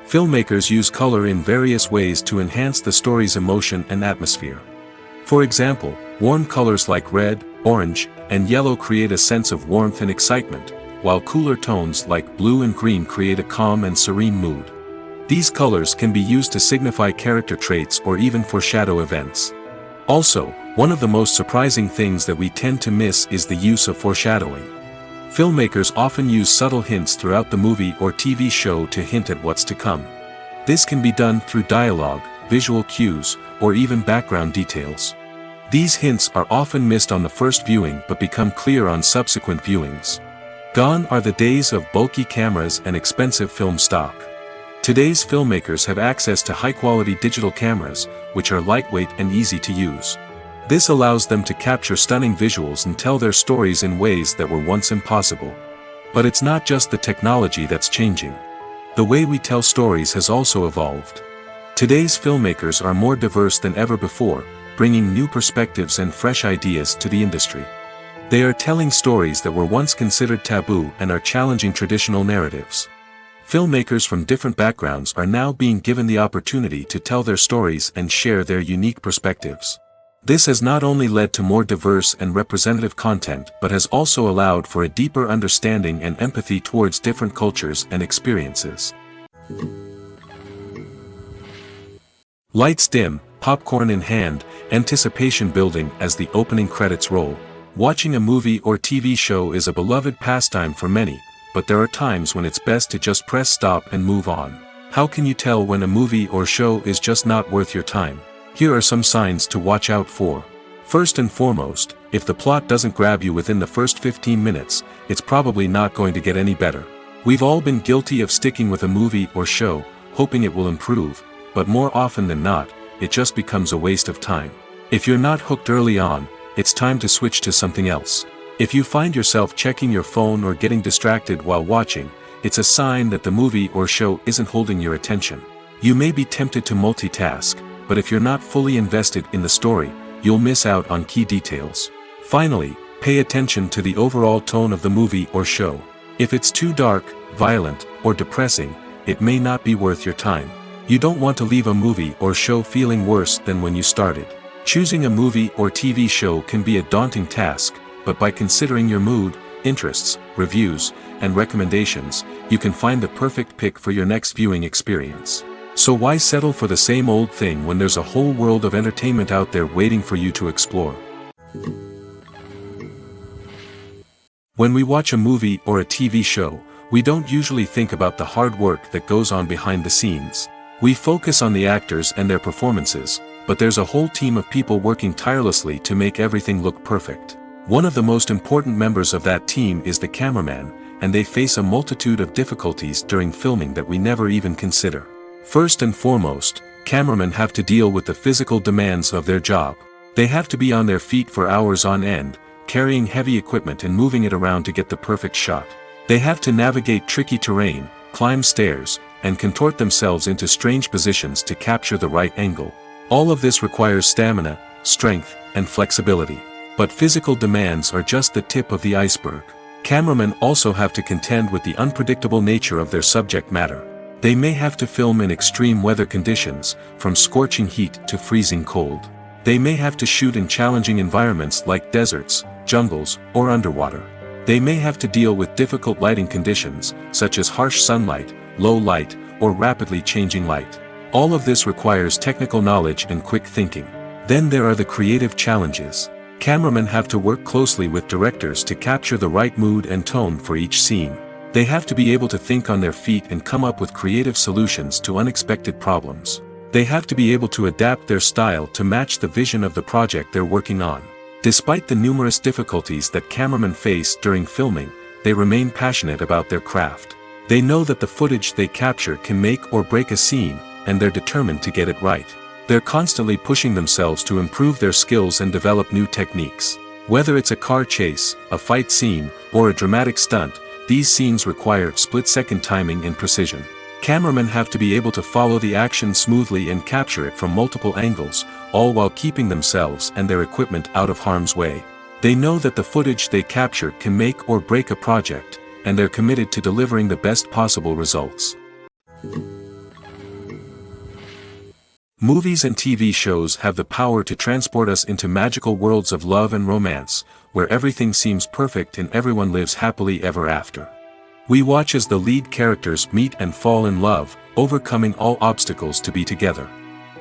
Filmmakers use color in various ways to enhance the story's emotion and atmosphere. For example, warm colors like red, orange, and yellow create a sense of warmth and excitement, while cooler tones like blue and green create a calm and serene mood. These colors can be used to signify character traits or even foreshadow events. Also, one of the most surprising things that we tend to miss is the use of foreshadowing. Filmmakers often use subtle hints throughout the movie or TV show to hint at what's to come. This can be done through dialogue, visual cues, or even background details. These hints are often missed on the first viewing but become clear on subsequent viewings. Gone are the days of bulky cameras and expensive film stock. Today's filmmakers have access to high-quality digital cameras, which are lightweight and easy to use. This allows them to capture stunning visuals and tell their stories in ways that were once impossible. But it's not just the technology that's changing. The way we tell stories has also evolved. Today's filmmakers are more diverse than ever before, bringing new perspectives and fresh ideas to the industry. They are telling stories that were once considered taboo and are challenging traditional narratives. Filmmakers from different backgrounds are now being given the opportunity to tell their stories and share their unique perspectives. This has not only led to more diverse and representative content but has also allowed for a deeper understanding and empathy towards different cultures and experiences. Lights dim, popcorn in hand, anticipation building as the opening credits roll. Watching a movie or TV show is a beloved pastime for many, but there are times when it's best to just press stop and move on. How can you tell when a movie or show is just not worth your time? Here are some signs to watch out for. First and foremost, if the plot doesn't grab you within the first 15 minutes, it's probably not going to get any better. We've all been guilty of sticking with a movie or show, hoping it will improve, but more often than not, it just becomes a waste of time. If you're not hooked early on, it's time to switch to something else. If you find yourself checking your phone or getting distracted while watching, it's a sign that the movie or show isn't holding your attention. You may be tempted to multitask, but if you're not fully invested in the story, you'll miss out on key details. Finally, pay attention to the overall tone of the movie or show. If it's too dark, violent, or depressing, it may not be worth your time. You don't want to leave a movie or show feeling worse than when you started. Choosing a movie or TV show can be a daunting task, but by considering your mood, interests, reviews, and recommendations, you can find the perfect pick for your next viewing experience. So why settle for the same old thing when there's a whole world of entertainment out there waiting for you to explore? When we watch a movie or a TV show, we don't usually think about the hard work that goes on behind the scenes. We focus on the actors and their performances, but there's a whole team of people working tirelessly to make everything look perfect. One of the most important members of that team is the cameraman, and they face a multitude of difficulties during filming that we never even consider. First and foremost, cameramen have to deal with the physical demands of their job. They have to be on their feet for hours on end, carrying heavy equipment and moving it around to get the perfect shot. They have to navigate tricky terrain, climb stairs, and contort themselves into strange positions to capture the right angle. All of this requires stamina, strength, and flexibility. But physical demands are just the tip of the iceberg. Cameramen also have to contend with the unpredictable nature of their subject matter. They may have to film in extreme weather conditions, from scorching heat to freezing cold. They may have to shoot in challenging environments like deserts, jungles, or underwater. They may have to deal with difficult lighting conditions, such as harsh sunlight, low light, or rapidly changing light. All of this requires technical knowledge and quick thinking. Then there are the creative challenges. Cameramen have to work closely with directors to capture the right mood and tone for each scene. They have to be able to think on their feet and come up with creative solutions to unexpected problems. They have to be able to adapt their style to match the vision of the project they're working on. Despite the numerous difficulties that cameramen face during filming, they remain passionate about their craft. They know that the footage they capture can make or break a scene, and they're determined to get it right. They're constantly pushing themselves to improve their skills and develop new techniques. Whether it's a car chase, a fight scene, or a dramatic stunt, these scenes require split-second timing and precision. Cameramen have to be able to follow the action smoothly and capture it from multiple angles, all while keeping themselves and their equipment out of harm's way. They know that the footage they capture can make or break a project, and they're committed to delivering the best possible results. Movies and TV shows have the power to transport us into magical worlds of love and romance, where everything seems perfect and everyone lives happily ever after. We watch as the lead characters meet and fall in love, overcoming all obstacles to be together.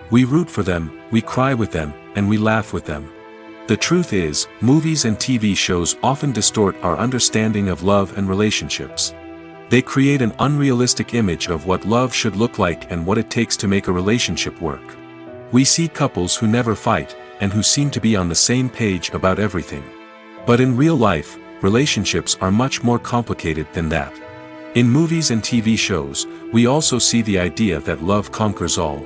We root for them, we cry with them, and we laugh with them. The truth is, movies and TV shows often distort our understanding of love and relationships. They create an unrealistic image of what love should look like and what it takes to make a relationship work. We see couples who never fight, and who seem to be on the same page about everything. But in real life, relationships are much more complicated than that. In movies and TV shows, we also see the idea that love conquers all.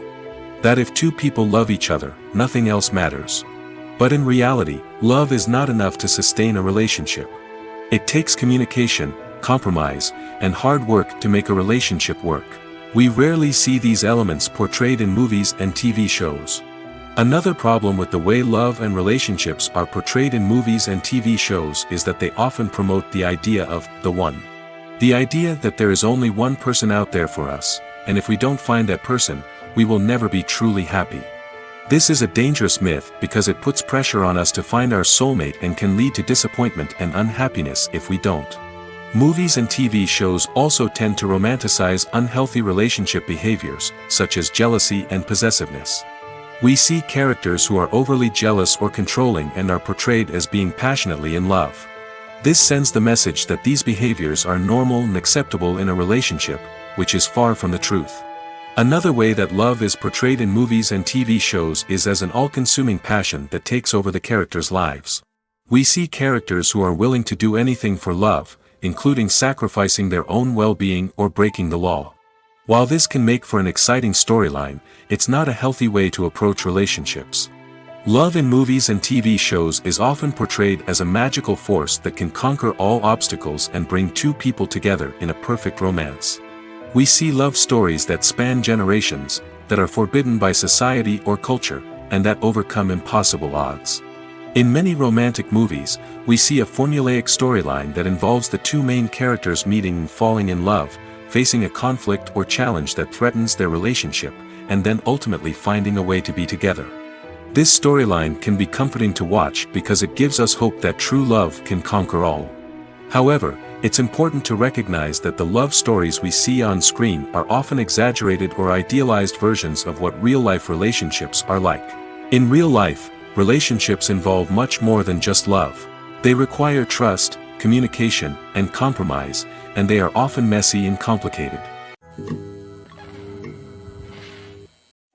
That if two people love each other, nothing else matters. But in reality, love is not enough to sustain a relationship. It takes communication, compromise, and hard work to make a relationship work. We rarely see these elements portrayed in movies and TV shows. Another problem with the way love and relationships are portrayed in movies and TV shows is that they often promote the idea of the one. The idea that there is only one person out there for us, and if we don't find that person, we will never be truly happy. This is a dangerous myth because it puts pressure on us to find our soulmate and can lead to disappointment and unhappiness if we don't. Movies and TV shows also tend to romanticize unhealthy relationship behaviors, such as jealousy and possessiveness. We see characters who are overly jealous or controlling and are portrayed as being passionately in love. This sends the message that these behaviors are normal and acceptable in a relationship, which is far from the truth. Another way that love is portrayed in movies and TV shows is as an all-consuming passion that takes over the characters' lives. We see characters who are willing to do anything for love, including sacrificing their own well-being or breaking the law. While this can make for an exciting storyline, it's not a healthy way to approach relationships. Love in movies and TV shows is often portrayed as a magical force that can conquer all obstacles and bring two people together in a perfect romance. We see love stories that span generations, that are forbidden by society or culture, and that overcome impossible odds. In many romantic movies, we see a formulaic storyline that involves the two main characters meeting and falling in love, facing a conflict or challenge that threatens their relationship, and then ultimately finding a way to be together. This storyline can be comforting to watch because it gives us hope that true love can conquer all. However, it's important to recognize that the love stories we see on screen are often exaggerated or idealized versions of what real-life relationships are like. In real life, relationships involve much more than just love. They require trust, communication, and compromise, and they are often messy and complicated.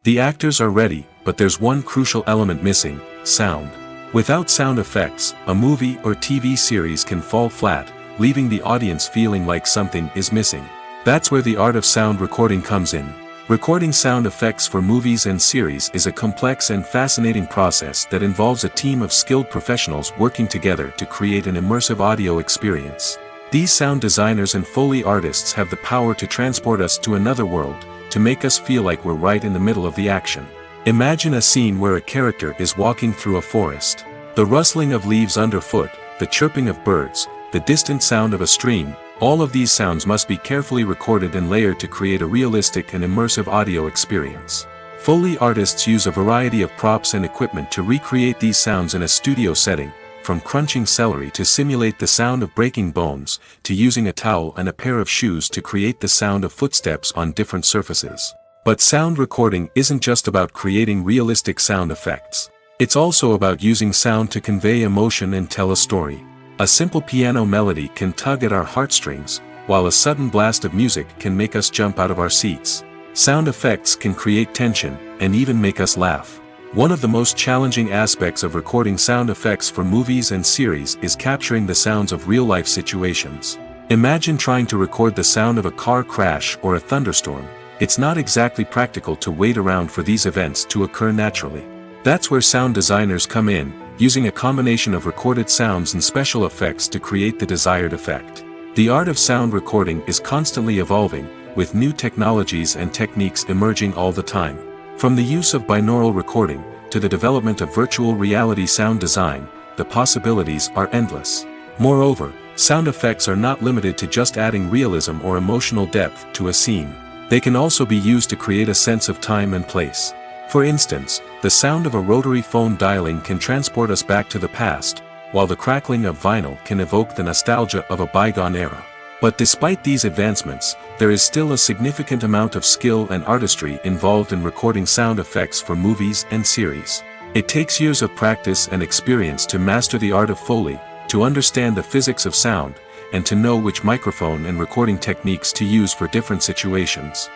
The actors are ready, but there's one crucial element missing: sound. Without sound effects, a movie or TV series can fall flat, leaving the audience feeling like something is missing. That's where the art of sound recording comes in. Recording sound effects for movies and series is a complex and fascinating process that involves a team of skilled professionals working together to create an immersive audio experience. These sound designers and Foley artists have the power to transport us to another world, to make us feel like we're right in the middle of the action. Imagine a scene where a character is walking through a forest. The rustling of leaves underfoot, the chirping of birds, the distant sound of a stream, all of these sounds must be carefully recorded and layered to create a realistic and immersive audio experience. Foley artists use a variety of props and equipment to recreate these sounds in a studio setting, from crunching celery to simulate the sound of breaking bones, to using a towel and a pair of shoes to create the sound of footsteps on different surfaces. But sound recording isn't just about creating realistic sound effects. It's also about using sound to convey emotion and tell a story. A simple piano melody can tug at our heartstrings, while a sudden blast of music can make us jump out of our seats. Sound effects can create tension, and even make us laugh. One of the most challenging aspects of recording sound effects for movies and series is capturing the sounds of real-life situations. Imagine trying to record the sound of a car crash or a thunderstorm. It's not exactly practical to wait around for these events to occur naturally. That's where sound designers come in, using a combination of recorded sounds and special effects to create the desired effect. The art of sound recording is constantly evolving, with new technologies and techniques emerging all the time. From the use of binaural recording, to the development of virtual reality sound design, the possibilities are endless. Moreover, sound effects are not limited to just adding realism or emotional depth to a scene. They can also be used to create a sense of time and place. For instance, the sound of a rotary phone dialing can transport us back to the past, while the crackling of vinyl can evoke the nostalgia of a bygone era. But despite these advancements, there is still a significant amount of skill and artistry involved in recording sound effects for movies and series. It takes years of practice and experience to master the art of Foley, to understand the physics of sound, and to know which microphone and recording techniques to use for different situations.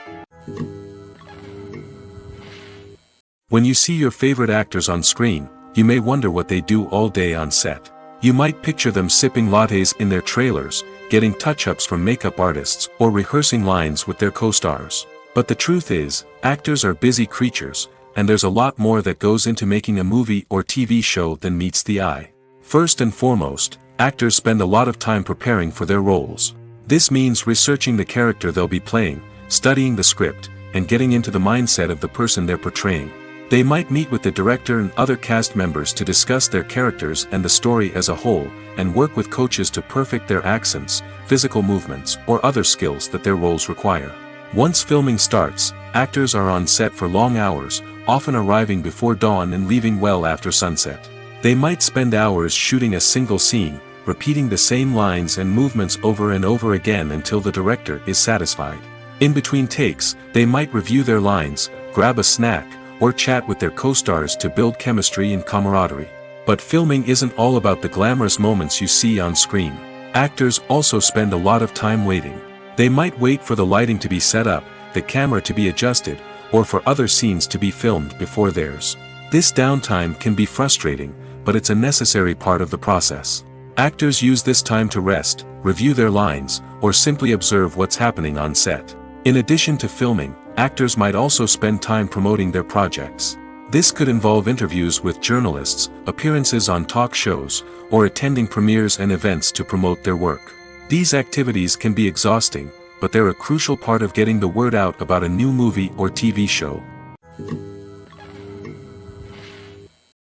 When you see your favorite actors on screen, you may wonder what they do all day on set. You might picture them sipping lattes in their trailers, getting touch-ups from makeup artists, or rehearsing lines with their co-stars. But the truth is, actors are busy creatures, and there's a lot more that goes into making a movie or TV show than meets the eye. First and foremost, actors spend a lot of time preparing for their roles. This means researching the character they'll be playing, studying the script, and getting into the mindset of the person they're portraying. They might meet with the director and other cast members to discuss their characters and the story as a whole, and work with coaches to perfect their accents, physical movements, or other skills that their roles require. Once filming starts, actors are on set for long hours, often arriving before dawn and leaving well after sunset. They might spend hours shooting a single scene, repeating the same lines and movements over and over again until the director is satisfied. In between takes, they might review their lines, grab a snack, or chat with their co-stars to build chemistry and camaraderie. But filming isn't all about the glamorous moments you see on screen. Actors also spend a lot of time waiting. They might wait for the lighting to be set up, the camera to be adjusted, or for other scenes to be filmed before theirs. This downtime can be frustrating, but it's a necessary part of the process. Actors use this time to rest, review their lines, or simply observe what's happening on set. In addition to filming, actors might also spend time promoting their projects. This could involve interviews with journalists, appearances on talk shows, or attending premieres and events to promote their work. These activities can be exhausting, but they're a crucial part of getting the word out about a new movie or TV show.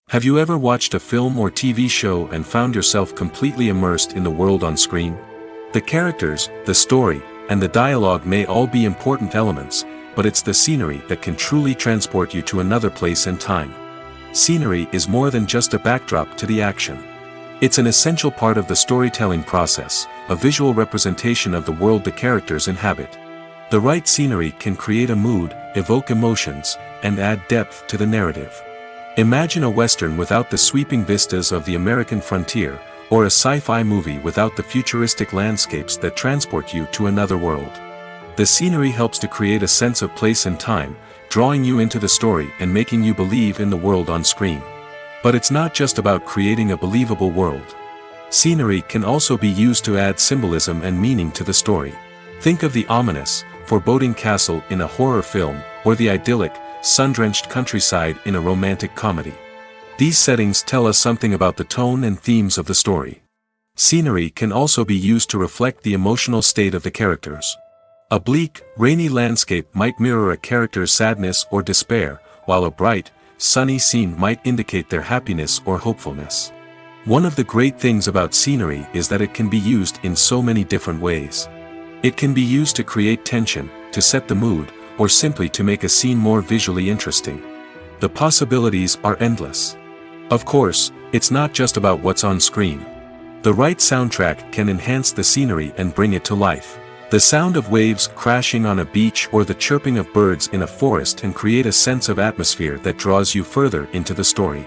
Have you ever watched a film or TV show and found yourself completely immersed in the world on screen? The characters, the story, and the dialogue may all be important elements, but it's the scenery that can truly transport you to another place and time. Scenery is more than just a backdrop to the action. It's an essential part of the storytelling process, a visual representation of the world the characters inhabit. The right scenery can create a mood, evoke emotions, and add depth to the narrative. Imagine a Western without the sweeping vistas of the American frontier, or a sci-fi movie without the futuristic landscapes that transport you to another world. The scenery helps to create a sense of place and time, drawing you into the story and making you believe in the world on screen. But it's not just about creating a believable world. Scenery can also be used to add symbolism and meaning to the story. Think of the ominous, foreboding castle in a horror film, or the idyllic, sun-drenched countryside in a romantic comedy. These settings tell us something about the tone and themes of the story. Scenery can also be used to reflect the emotional state of the characters. A bleak, rainy landscape might mirror a character's sadness or despair, while a bright, sunny scene might indicate their happiness or hopefulness. One of the great things about scenery is that it can be used in so many different ways. It can be used to create tension, to set the mood, or simply to make a scene more visually interesting. The possibilities are endless. Of course, it's not just about what's on screen. The right soundtrack can enhance the scenery and bring it to life. The sound of waves crashing on a beach or the chirping of birds in a forest can create a sense of atmosphere that draws you further into the story.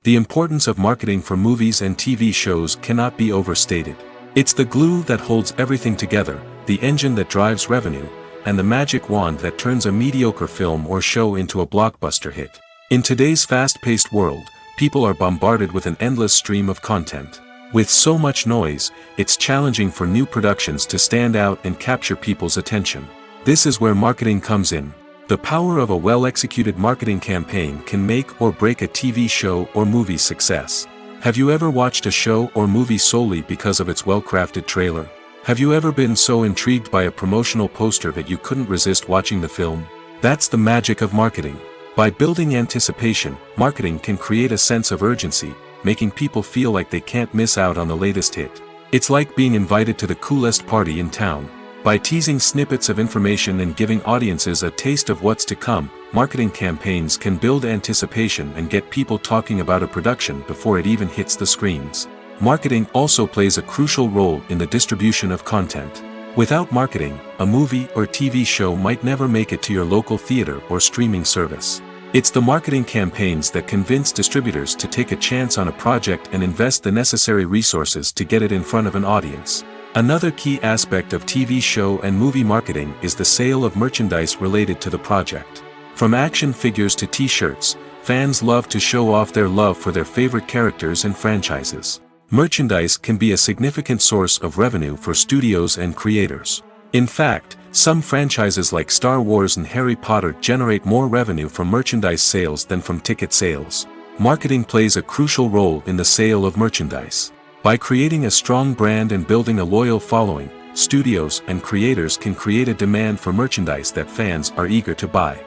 The importance of marketing for movies and TV shows cannot be overstated. It's the glue that holds everything together, the engine that drives revenue, and the magic wand that turns a mediocre film or show into a blockbuster hit. In today's fast-paced world, people are bombarded with an endless stream of content. With so much noise, it's challenging for new productions to stand out and capture people's attention. This is where marketing comes in. The power of a well-executed marketing campaign can make or break a TV show or movie's success. Have you ever watched a show or movie solely because of its well-crafted trailer? Have you ever been so intrigued by a promotional poster that you couldn't resist watching the film? That's the magic of marketing. By building anticipation, marketing can create a sense of urgency, making people feel like they can't miss out on the latest hit. It's like being invited to the coolest party in town. By teasing snippets of information and giving audiences a taste of what's to come, marketing campaigns can build anticipation and get people talking about a production before it even hits the screens. Marketing also plays a crucial role in the distribution of content. Without marketing, a movie or TV show might never make it to your local theater or streaming service. It's the marketing campaigns that convince distributors to take a chance on a project and invest the necessary resources to get it in front of an audience. Another key aspect of TV show and movie marketing is the sale of merchandise related to the project. From action figures to t-shirts, fans love to show off their love for their favorite characters and franchises. Merchandise can be a significant source of revenue for studios and creators. In fact, some franchises like Star Wars and Harry Potter generate more revenue from merchandise sales than from ticket sales. Marketing plays a crucial role in the sale of merchandise. By creating a strong brand and building a loyal following, studios and creators can create a demand for merchandise that fans are eager to buy.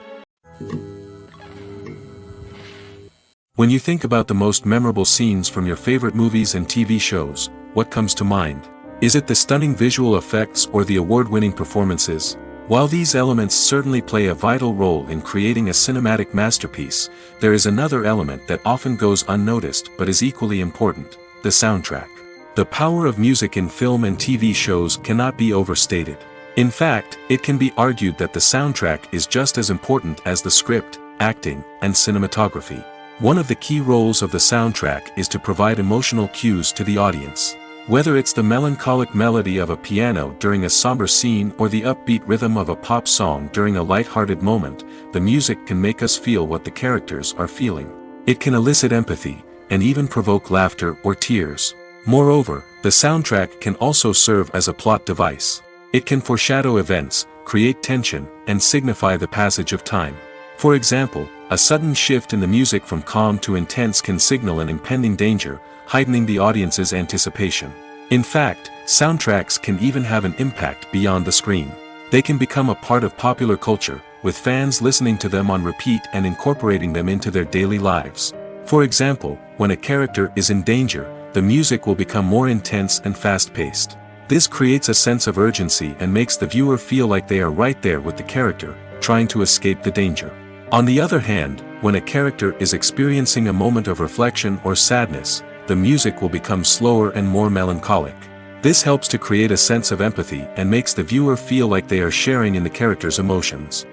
When you think about the most memorable scenes from your favorite movies and TV shows, what comes to mind? Is it the stunning visual effects or the award-winning performances? While these elements certainly play a vital role in creating a cinematic masterpiece, there is another element that often goes unnoticed but is equally important: the soundtrack. The power of music in film and TV shows cannot be overstated. In fact, it can be argued that the soundtrack is just as important as the script, acting, and cinematography. One of the key roles of the soundtrack is to provide emotional cues to the audience. Whether it's the melancholic melody of a piano during a somber scene or the upbeat rhythm of a pop song during a light-hearted moment, the music can make us feel what the characters are feeling. It can elicit empathy, and even provoke laughter or tears. Moreover, the soundtrack can also serve as a plot device. It can foreshadow events, create tension, and signify the passage of time. For example, a sudden shift in the music from calm to intense can signal an impending danger, heightening the audience's anticipation. In fact, soundtracks can even have an impact beyond the screen. They can become a part of popular culture, with fans listening to them on repeat and incorporating them into their daily lives. For example, when a character is in danger, the music will become more intense and fast-paced. This creates a sense of urgency and makes the viewer feel like they are right there with the character, trying to escape the danger. On the other hand, when a character is experiencing a moment of reflection or sadness, the music will become slower and more melancholic. This helps to create a sense of empathy and makes the viewer feel like they are sharing in the character's emotions.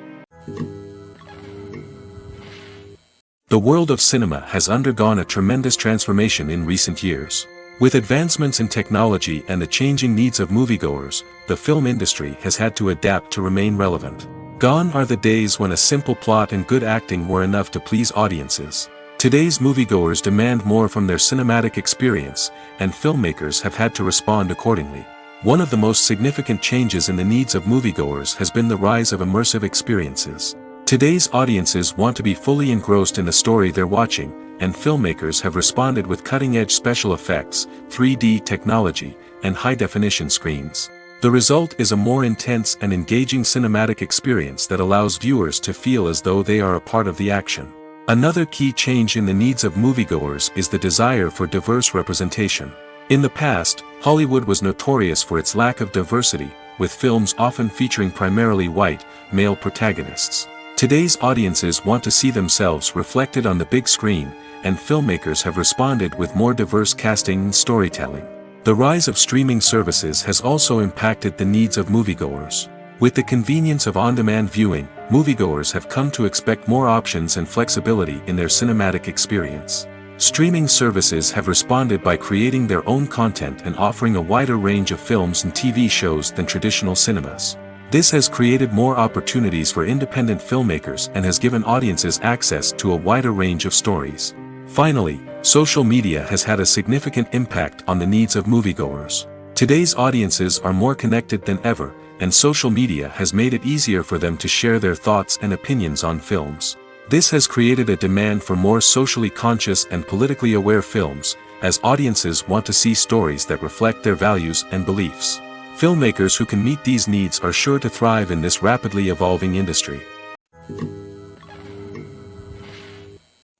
The world of cinema has undergone a tremendous transformation in recent years. With advancements in technology and the changing needs of moviegoers, the film industry has had to adapt to remain relevant. Gone are the days when a simple plot and good acting were enough to please audiences. Today's moviegoers demand more from their cinematic experience, and filmmakers have had to respond accordingly. One of the most significant changes in the needs of moviegoers has been the rise of immersive experiences. Today's audiences want to be fully engrossed in the story they're watching, and filmmakers have responded with cutting-edge special effects, 3D technology, and high-definition screens. The result is a more intense and engaging cinematic experience that allows viewers to feel as though they are a part of the action. Another key change in the needs of moviegoers is the desire for diverse representation. In the past, Hollywood was notorious for its lack of diversity, with films often featuring primarily white, male protagonists. Today's audiences want to see themselves reflected on the big screen, and filmmakers have responded with more diverse casting and storytelling. The rise of streaming services has also impacted the needs of moviegoers. With the convenience of on-demand viewing, moviegoers have come to expect more options and flexibility in their cinematic experience. Streaming services have responded by creating their own content and offering a wider range of films and TV shows than traditional cinemas. This has created more opportunities for independent filmmakers and has given audiences access to a wider range of stories. Finally, social media has had a significant impact on the needs of moviegoers. Today's audiences are more connected than ever, and social media has made it easier for them to share their thoughts and opinions on films. This has created a demand for more socially conscious and politically aware films, as audiences want to see stories that reflect their values and beliefs. Filmmakers who can meet these needs are sure to thrive in this rapidly evolving industry.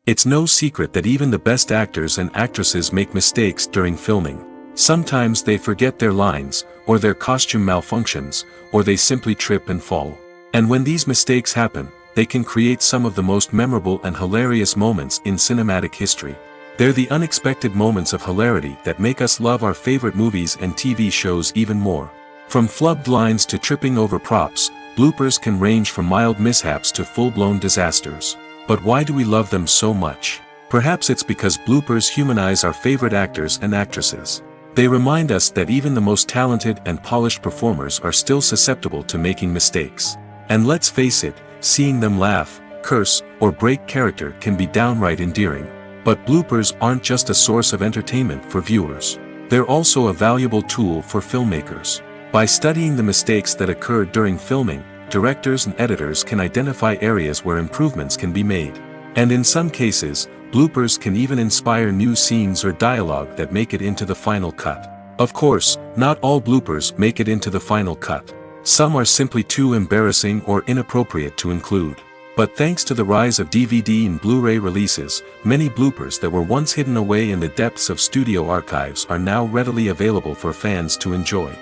It's no secret that even the best actors and actresses make mistakes during filming. Sometimes they forget their lines, or their costume malfunctions, or they simply trip and fall. And when these mistakes happen, they can create some of the most memorable and hilarious moments in cinematic history. They're the unexpected moments of hilarity that make us love our favorite movies and TV shows even more. From flubbed lines to tripping over props, bloopers can range from mild mishaps to full-blown disasters. But why do we love them so much? Perhaps it's because bloopers humanize our favorite actors and actresses. They remind us that even the most talented and polished performers are still susceptible to making mistakes. And let's face it, seeing them laugh, curse, or break character can be downright endearing. But bloopers aren't just a source of entertainment for viewers. They're also a valuable tool for filmmakers. By studying the mistakes that occurred during filming, directors and editors can identify areas where improvements can be made. And in some cases, bloopers can even inspire new scenes or dialogue that make it into the final cut. Of course, not all bloopers make it into the final cut. Some are simply too embarrassing or inappropriate to include. But thanks to the rise of DVD and Blu-ray releases, many bloopers that were once hidden away in the depths of studio archives are now readily available for fans to enjoy.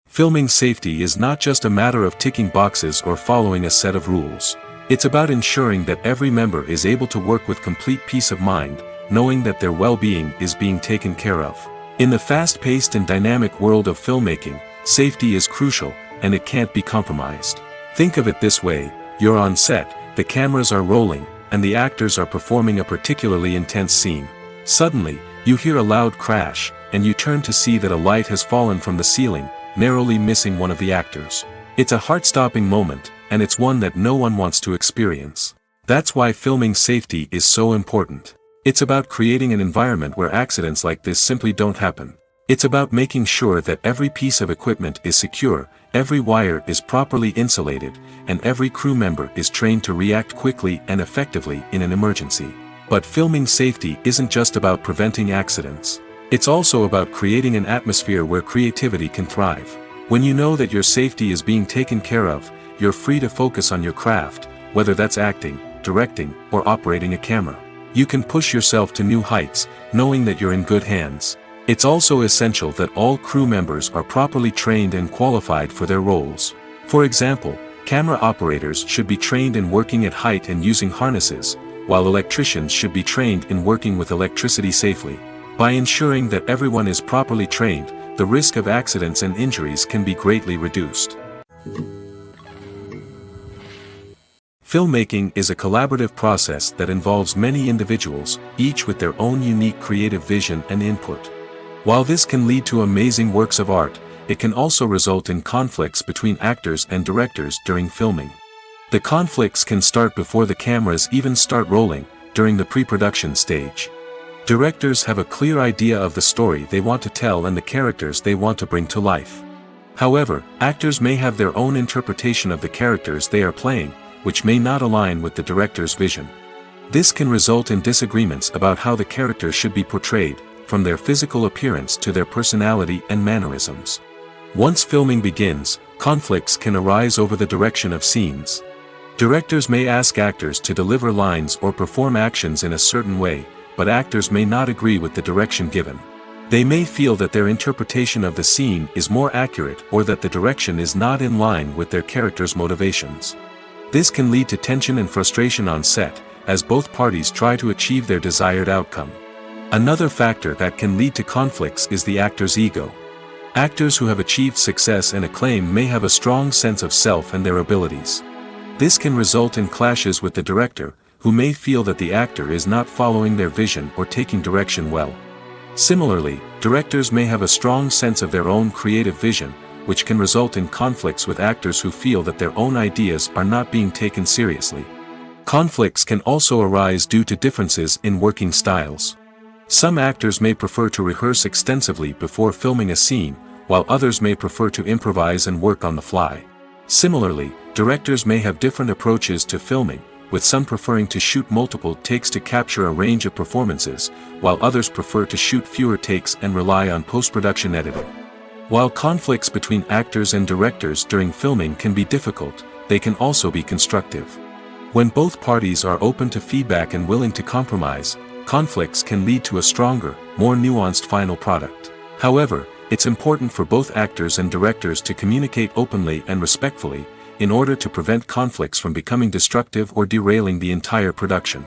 Filming safety is not just a matter of ticking boxes or following a set of rules. It's about ensuring that every member is able to work with complete peace of mind, knowing that their well-being is being taken care of. In the fast-paced and dynamic world of filmmaking, safety is crucial, and it can't be compromised. Think of it this way: you're on set, the cameras are rolling, and the actors are performing a particularly intense scene. Suddenly, you hear a loud crash, and you turn to see that a light has fallen from the ceiling, narrowly missing one of the actors. It's a heart-stopping moment, and it's one that no one wants to experience. That's why filming safety is so important. It's about creating an environment where accidents like this simply don't happen. It's about making sure that every piece of equipment is secure, every wire is properly insulated, and every crew member is trained to react quickly and effectively in an emergency. But filming safety isn't just about preventing accidents. It's also about creating an atmosphere where creativity can thrive. When you know that your safety is being taken care of, you're free to focus on your craft, whether that's acting, directing, or operating a camera. You can push yourself to new heights, knowing that you're in good hands. It's also essential that all crew members are properly trained and qualified for their roles. For example, camera operators should be trained in working at height and using harnesses, while electricians should be trained in working with electricity safely. By ensuring that everyone is properly trained, the risk of accidents and injuries can be greatly reduced. Filmmaking is a collaborative process that involves many individuals, each with their own unique creative vision and input. While this can lead to amazing works of art, it can also result in conflicts between actors and directors during filming. The conflicts can start before the cameras even start rolling, during the pre-production stage. Directors have a clear idea of the story they want to tell and the characters they want to bring to life. However, actors may have their own interpretation of the characters they are playing, which may not align with the director's vision. This can result in disagreements about how the characters should be portrayed, from their physical appearance to their personality and mannerisms. Once filming begins, conflicts can arise over the direction of scenes. Directors may ask actors to deliver lines or perform actions in a certain way, but actors may not agree with the direction given. They may feel that their interpretation of the scene is more accurate or that the direction is not in line with their character's motivations. This can lead to tension and frustration on set, as both parties try to achieve their desired outcome. Another factor that can lead to conflicts is the actor's ego. Actors who have achieved success and acclaim may have a strong sense of self and their abilities. This can result in clashes with the director, who may feel that the actor is not following their vision or taking direction well. Similarly, directors may have a strong sense of their own creative vision, which can result in conflicts with actors who feel that their own ideas are not being taken seriously. Conflicts can also arise due to differences in working styles. Some actors may prefer to rehearse extensively before filming a scene, while others may prefer to improvise and work on the fly. Similarly, directors may have different approaches to filming, with some preferring to shoot multiple takes to capture a range of performances, while others prefer to shoot fewer takes and rely on post-production editing. While conflicts between actors and directors during filming can be difficult, they can also be constructive. When both parties are open to feedback and willing to compromise, conflicts can lead to a stronger, more nuanced final product. However, it's important for both actors and directors to communicate openly and respectfully, in order to prevent conflicts from becoming destructive or derailing the entire production.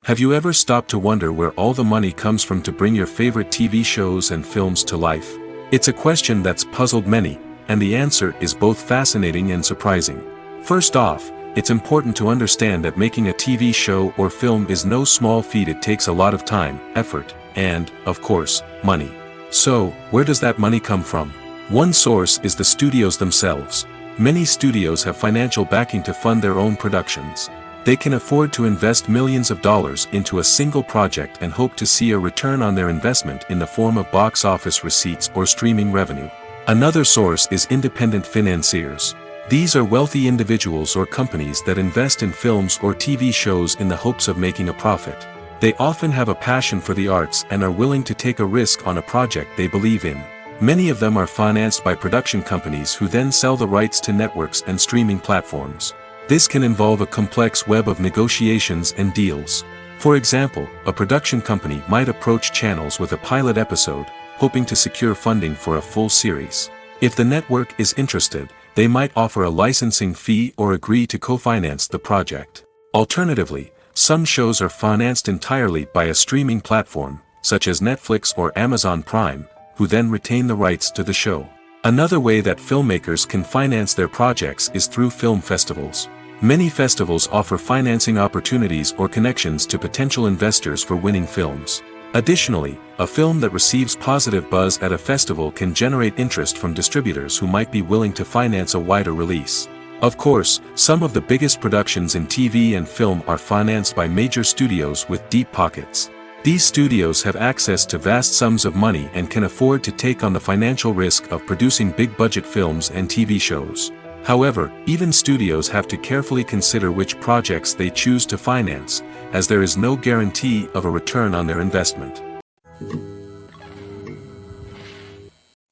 Have you ever stopped to wonder where all the money comes from to bring your favorite TV shows and films to life? It's a question that's puzzled many, and the answer is both fascinating and surprising. First off, it's important to understand that making a TV show or film is no small feat. It takes a lot of time, effort, and, of course, money. So, where does that money come from? One source is the studios themselves. Many studios have financial backing to fund their own productions. They can afford to invest millions of dollars into a single project and hope to see a return on their investment in the form of box office receipts or streaming revenue. Another source is independent financiers. These are wealthy individuals or companies that invest in films or TV shows in the hopes of making a profit. They often have a passion for the arts and are willing to take a risk on a project they believe in. Many of them are financed by production companies who then sell the rights to networks and streaming platforms. This can involve a complex web of negotiations and deals. For example, a production company might approach channels with a pilot episode, hoping to secure funding for a full series. If the network is interested, they might offer a licensing fee or agree to co-finance the project. Alternatively, some shows are financed entirely by a streaming platform, such as Netflix or Amazon Prime, who then retain the rights to the show. Another way that filmmakers can finance their projects is through film festivals. Many festivals offer financing opportunities or connections to potential investors for winning films. Additionally, a film that receives positive buzz at a festival can generate interest from distributors who might be willing to finance a wider release. Of course, some of the biggest productions in TV and film are financed by major studios with deep pockets. These studios have access to vast sums of money and can afford to take on the financial risk of producing big-budget films and TV shows. However, even studios have to carefully consider which projects they choose to finance, as there is no guarantee of a return on their investment.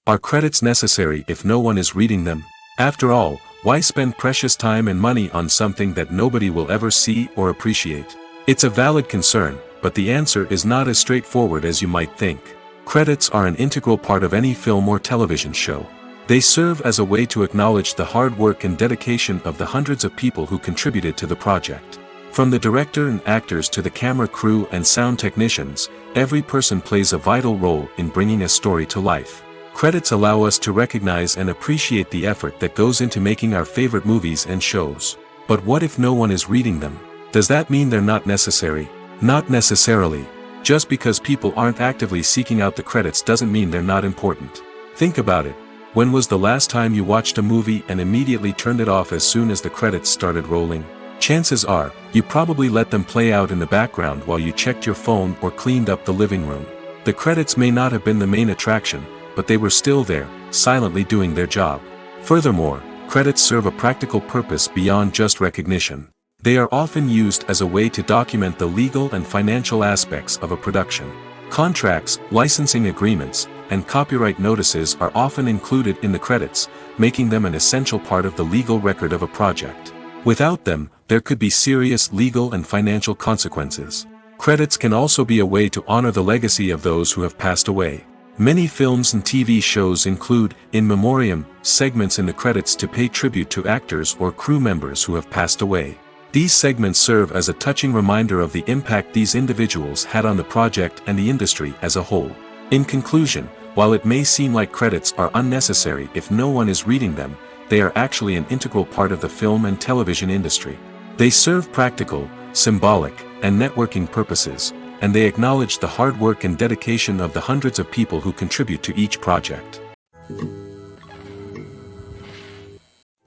Are credits necessary if no one is reading them? After all, why spend precious time and money on something that nobody will ever see or appreciate? It's a valid concern, but the answer is not as straightforward as you might think. Credits are an integral part of any film or television show. They serve as a way to acknowledge the hard work and dedication of the hundreds of people who contributed to the project. From the director and actors to the camera crew and sound technicians, every person plays a vital role in bringing a story to life. Credits allow us to recognize and appreciate the effort that goes into making our favorite movies and shows. But what if no one is reading them? Does that mean they're not necessary? Not necessarily. Just because people aren't actively seeking out the credits doesn't mean they're not important. Think about it. When was the last time you watched a movie and immediately turned it off as soon as the credits started rolling? Chances are, you probably let them play out in the background while you checked your phone or cleaned up the living room. The credits may not have been the main attraction, but they were still there, silently doing their job. Furthermore, credits serve a practical purpose beyond just recognition. They are often used as a way to document the legal and financial aspects of a production. Contracts, licensing agreements, and copyright notices are often included in the credits, making them an essential part of the legal record of a project. Without them, there could be serious legal and financial consequences. Credits can also be a way to honor the legacy of those who have passed away. Many films and TV shows include, in memoriam, segments in the credits to pay tribute to actors or crew members who have passed away. These segments serve as a touching reminder of the impact these individuals had on the project and the industry as a whole. In conclusion, while it may seem like credits are unnecessary if no one is reading them, they are actually an integral part of the film and television industry. They serve practical, symbolic, and networking purposes, and they acknowledge the hard work and dedication of the hundreds of people who contribute to each project.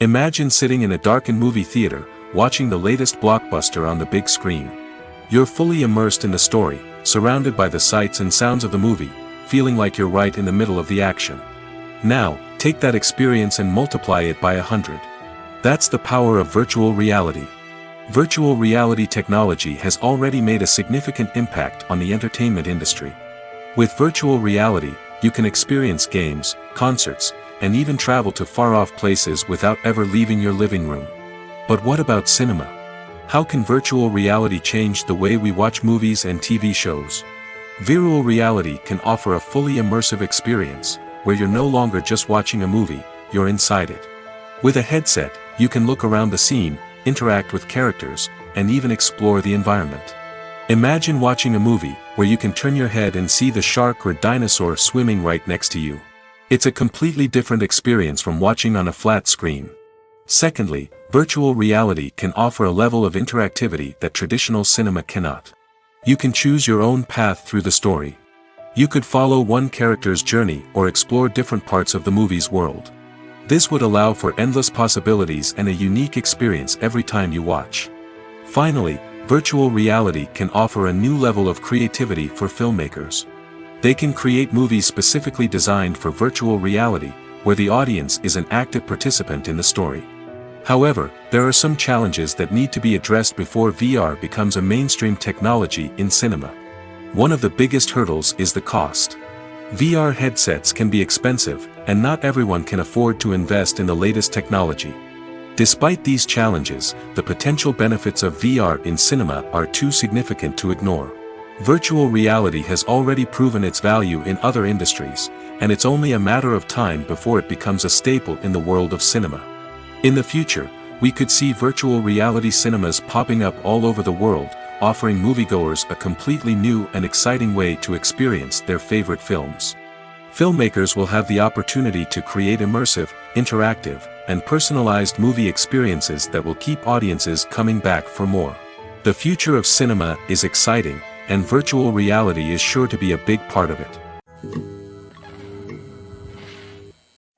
Imagine sitting in a darkened movie theater, watching the latest blockbuster on the big screen. You're fully immersed in the story, surrounded by the sights and sounds of the movie, feeling like you're right in the middle of the action. Now, take that experience and multiply it by 100. That's the power of virtual reality. Virtual reality technology has already made a significant impact on the entertainment industry. With virtual reality, you can experience games, concerts, and even travel to far-off places without ever leaving your living room. But what about cinema? How can virtual reality change the way we watch movies and TV shows? Virtual reality can offer a fully immersive experience, where you're no longer just watching a movie, you're inside it. With a headset, you can look around the scene, interact with characters, and even explore the environment. Imagine watching a movie where you can turn your head and see the shark or dinosaur swimming right next to you. It's a completely different experience from watching on a flat screen. Secondly, virtual reality can offer a level of interactivity that traditional cinema cannot. You can choose your own path through the story. You could follow one character's journey or explore different parts of the movie's world. This would allow for endless possibilities and a unique experience every time you watch. Finally, virtual reality can offer a new level of creativity for filmmakers. They can create movies specifically designed for virtual reality, where the audience is an active participant in the story. However, there are some challenges that need to be addressed before VR becomes a mainstream technology in cinema. One of the biggest hurdles is the cost. VR headsets can be expensive, and not everyone can afford to invest in the latest technology. Despite these challenges, the potential benefits of VR in cinema are too significant to ignore. Virtual reality has already proven its value in other industries, and it's only a matter of time before it becomes a staple in the world of cinema. In the future, we could see virtual reality cinemas popping up all over the world, offering moviegoers a completely new and exciting way to experience their favorite films. Filmmakers will have the opportunity to create immersive, interactive, and personalized movie experiences that will keep audiences coming back for more. The future of cinema is exciting, and virtual reality is sure to be a big part of it.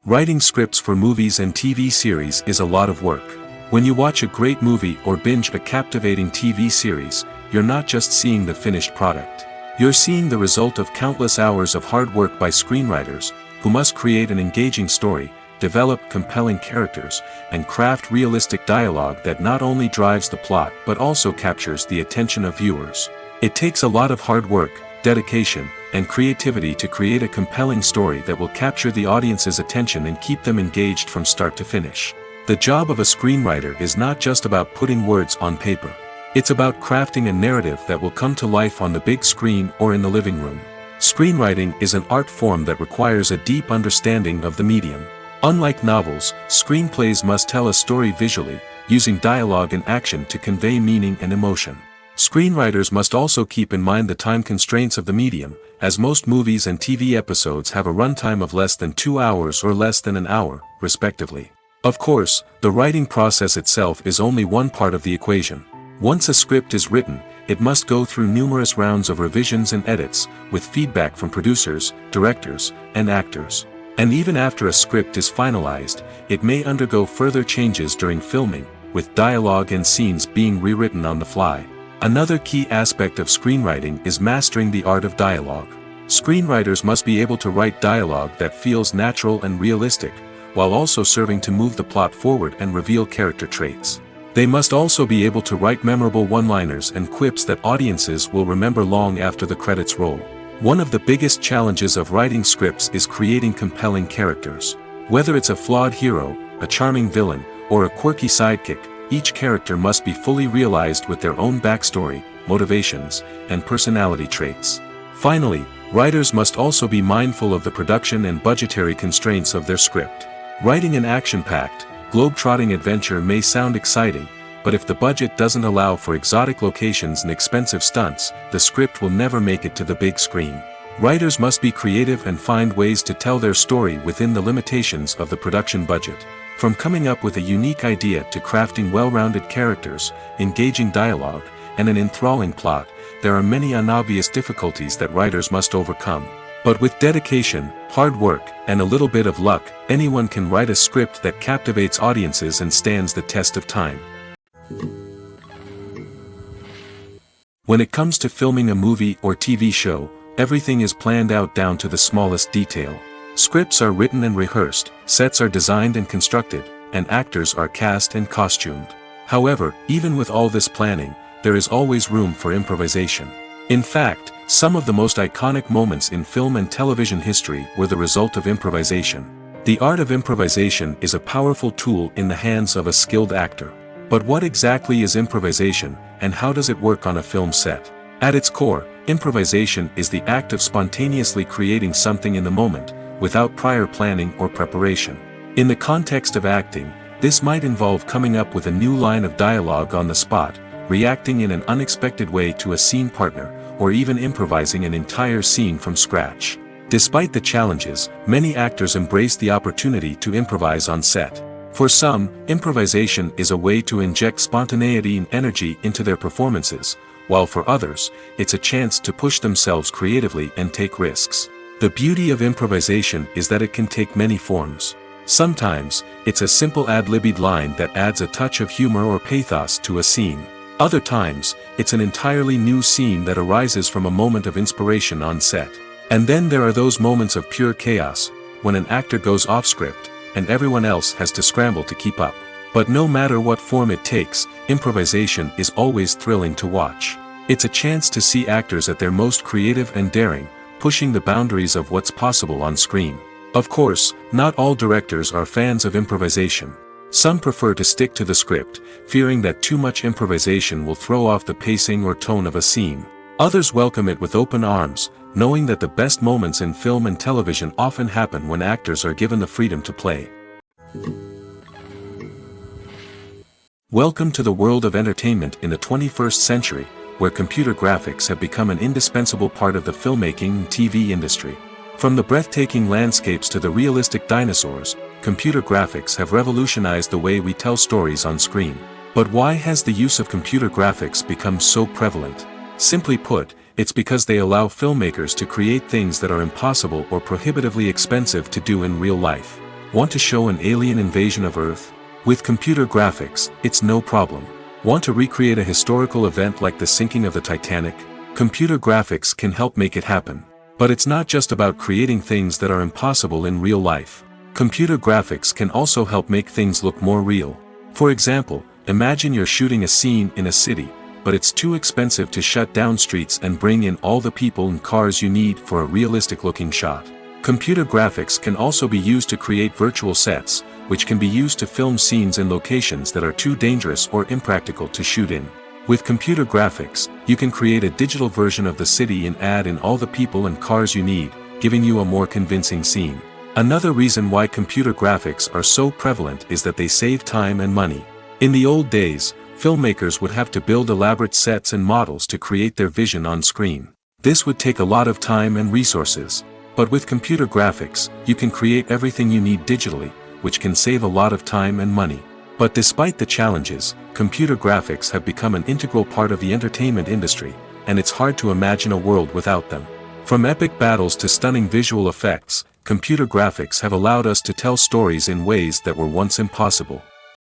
Writing scripts for movies and TV series is a lot of work. When you watch a great movie or binge a captivating TV series, you're not just seeing the finished product. You're seeing the result of countless hours of hard work by screenwriters, who must create an engaging story, develop compelling characters, and craft realistic dialogue that not only drives the plot but also captures the attention of viewers. It takes a lot of hard work, dedication, and creativity to create a compelling story that will capture the audience's attention and keep them engaged from start to finish. The job of a screenwriter is not just about putting words on paper. It's about crafting a narrative that will come to life on the big screen or in the living room. Screenwriting is an art form that requires a deep understanding of the medium. Unlike novels, screenplays must tell a story visually, using dialogue and action to convey meaning and emotion. Screenwriters must also keep in mind the time constraints of the medium, as most movies and TV episodes have a runtime of less than 2 hours or less than an hour, respectively. Of course, the writing process itself is only one part of the equation. Once a script is written, it must go through numerous rounds of revisions and edits, with feedback from producers, directors, and actors. And even after a script is finalized, it may undergo further changes during filming, with dialogue and scenes being rewritten on the fly. Another key aspect of screenwriting is mastering the art of dialogue. Screenwriters must be able to write dialogue that feels natural and realistic, while also serving to move the plot forward and reveal character traits. They must also be able to write memorable one-liners and quips that audiences will remember long after the credits roll. One of the biggest challenges of writing scripts is creating compelling characters. Whether it's a flawed hero, a charming villain, or a quirky sidekick, each character must be fully realized with their own backstory, motivations, and personality traits. Finally, writers must also be mindful of the production and budgetary constraints of their script. Writing an action-packed, globe-trotting adventure may sound exciting, but if the budget doesn't allow for exotic locations and expensive stunts, the script will never make it to the big screen. Writers must be creative and find ways to tell their story within the limitations of the production budget. From coming up with a unique idea to crafting well-rounded characters, engaging dialogue, and an enthralling plot, there are many unobvious difficulties that writers must overcome. But with dedication, hard work, and a little bit of luck, anyone can write a script that captivates audiences and stands the test of time. When it comes to filming a movie or TV show, everything is planned out down to the smallest detail. Scripts are written and rehearsed, sets are designed and constructed, and actors are cast and costumed. However, even with all this planning, there is always room for improvisation. In fact, some of the most iconic moments in film and television history were the result of improvisation. The art of improvisation is a powerful tool in the hands of a skilled actor. But what exactly is improvisation, and how does it work on a film set? At its core, improvisation is the act of spontaneously creating something in the moment, without prior planning or preparation. In the context of acting, this might involve coming up with a new line of dialogue on the spot, reacting in an unexpected way to a scene partner, or even improvising an entire scene from scratch. Despite the challenges, many actors embrace the opportunity to improvise on set. For some, improvisation is a way to inject spontaneity and energy into their performances, while for others, it's a chance to push themselves creatively and take risks. The beauty of improvisation is that it can take many forms. Sometimes, it's a simple ad-libbed line that adds a touch of humor or pathos to a scene. Other times, it's an entirely new scene that arises from a moment of inspiration on set. And then there are those moments of pure chaos, when an actor goes off script, and everyone else has to scramble to keep up. But no matter what form it takes, improvisation is always thrilling to watch. It's a chance to see actors at their most creative and daring, pushing the boundaries of what's possible on screen. Of course, not all directors are fans of improvisation. Some prefer to stick to the script, fearing that too much improvisation will throw off the pacing or tone of a scene. Others welcome it with open arms, knowing that the best moments in film and television often happen when actors are given the freedom to play. Welcome to the world of entertainment in the 21st century, where computer graphics have become an indispensable part of the filmmaking and TV industry. From the breathtaking landscapes to the realistic dinosaurs, computer graphics have revolutionized the way we tell stories on screen. But why has the use of computer graphics become so prevalent? Simply put, it's because they allow filmmakers to create things that are impossible or prohibitively expensive to do in real life. Want to show an alien invasion of Earth? With computer graphics, it's no problem. Want to recreate a historical event like the sinking of the Titanic? Computer graphics can help make it happen. But it's not just about creating things that are impossible in real life. Computer graphics can also help make things look more real. For example, imagine you're shooting a scene in a city, but it's too expensive to shut down streets and bring in all the people and cars you need for a realistic-looking shot. Computer graphics can also be used to create virtual sets, which can be used to film scenes in locations that are too dangerous or impractical to shoot in. With computer graphics, you can create a digital version of the city and add in all the people and cars you need, giving you a more convincing scene. Another reason why computer graphics are so prevalent is that they save time and money. In the old days, filmmakers would have to build elaborate sets and models to create their vision on screen. This would take a lot of time and resources. But with computer graphics, you can create everything you need digitally, which can save a lot of time and money. But despite the challenges, computer graphics have become an integral part of the entertainment industry, and it's hard to imagine a world without them. From epic battles to stunning visual effects, computer graphics have allowed us to tell stories in ways that were once impossible.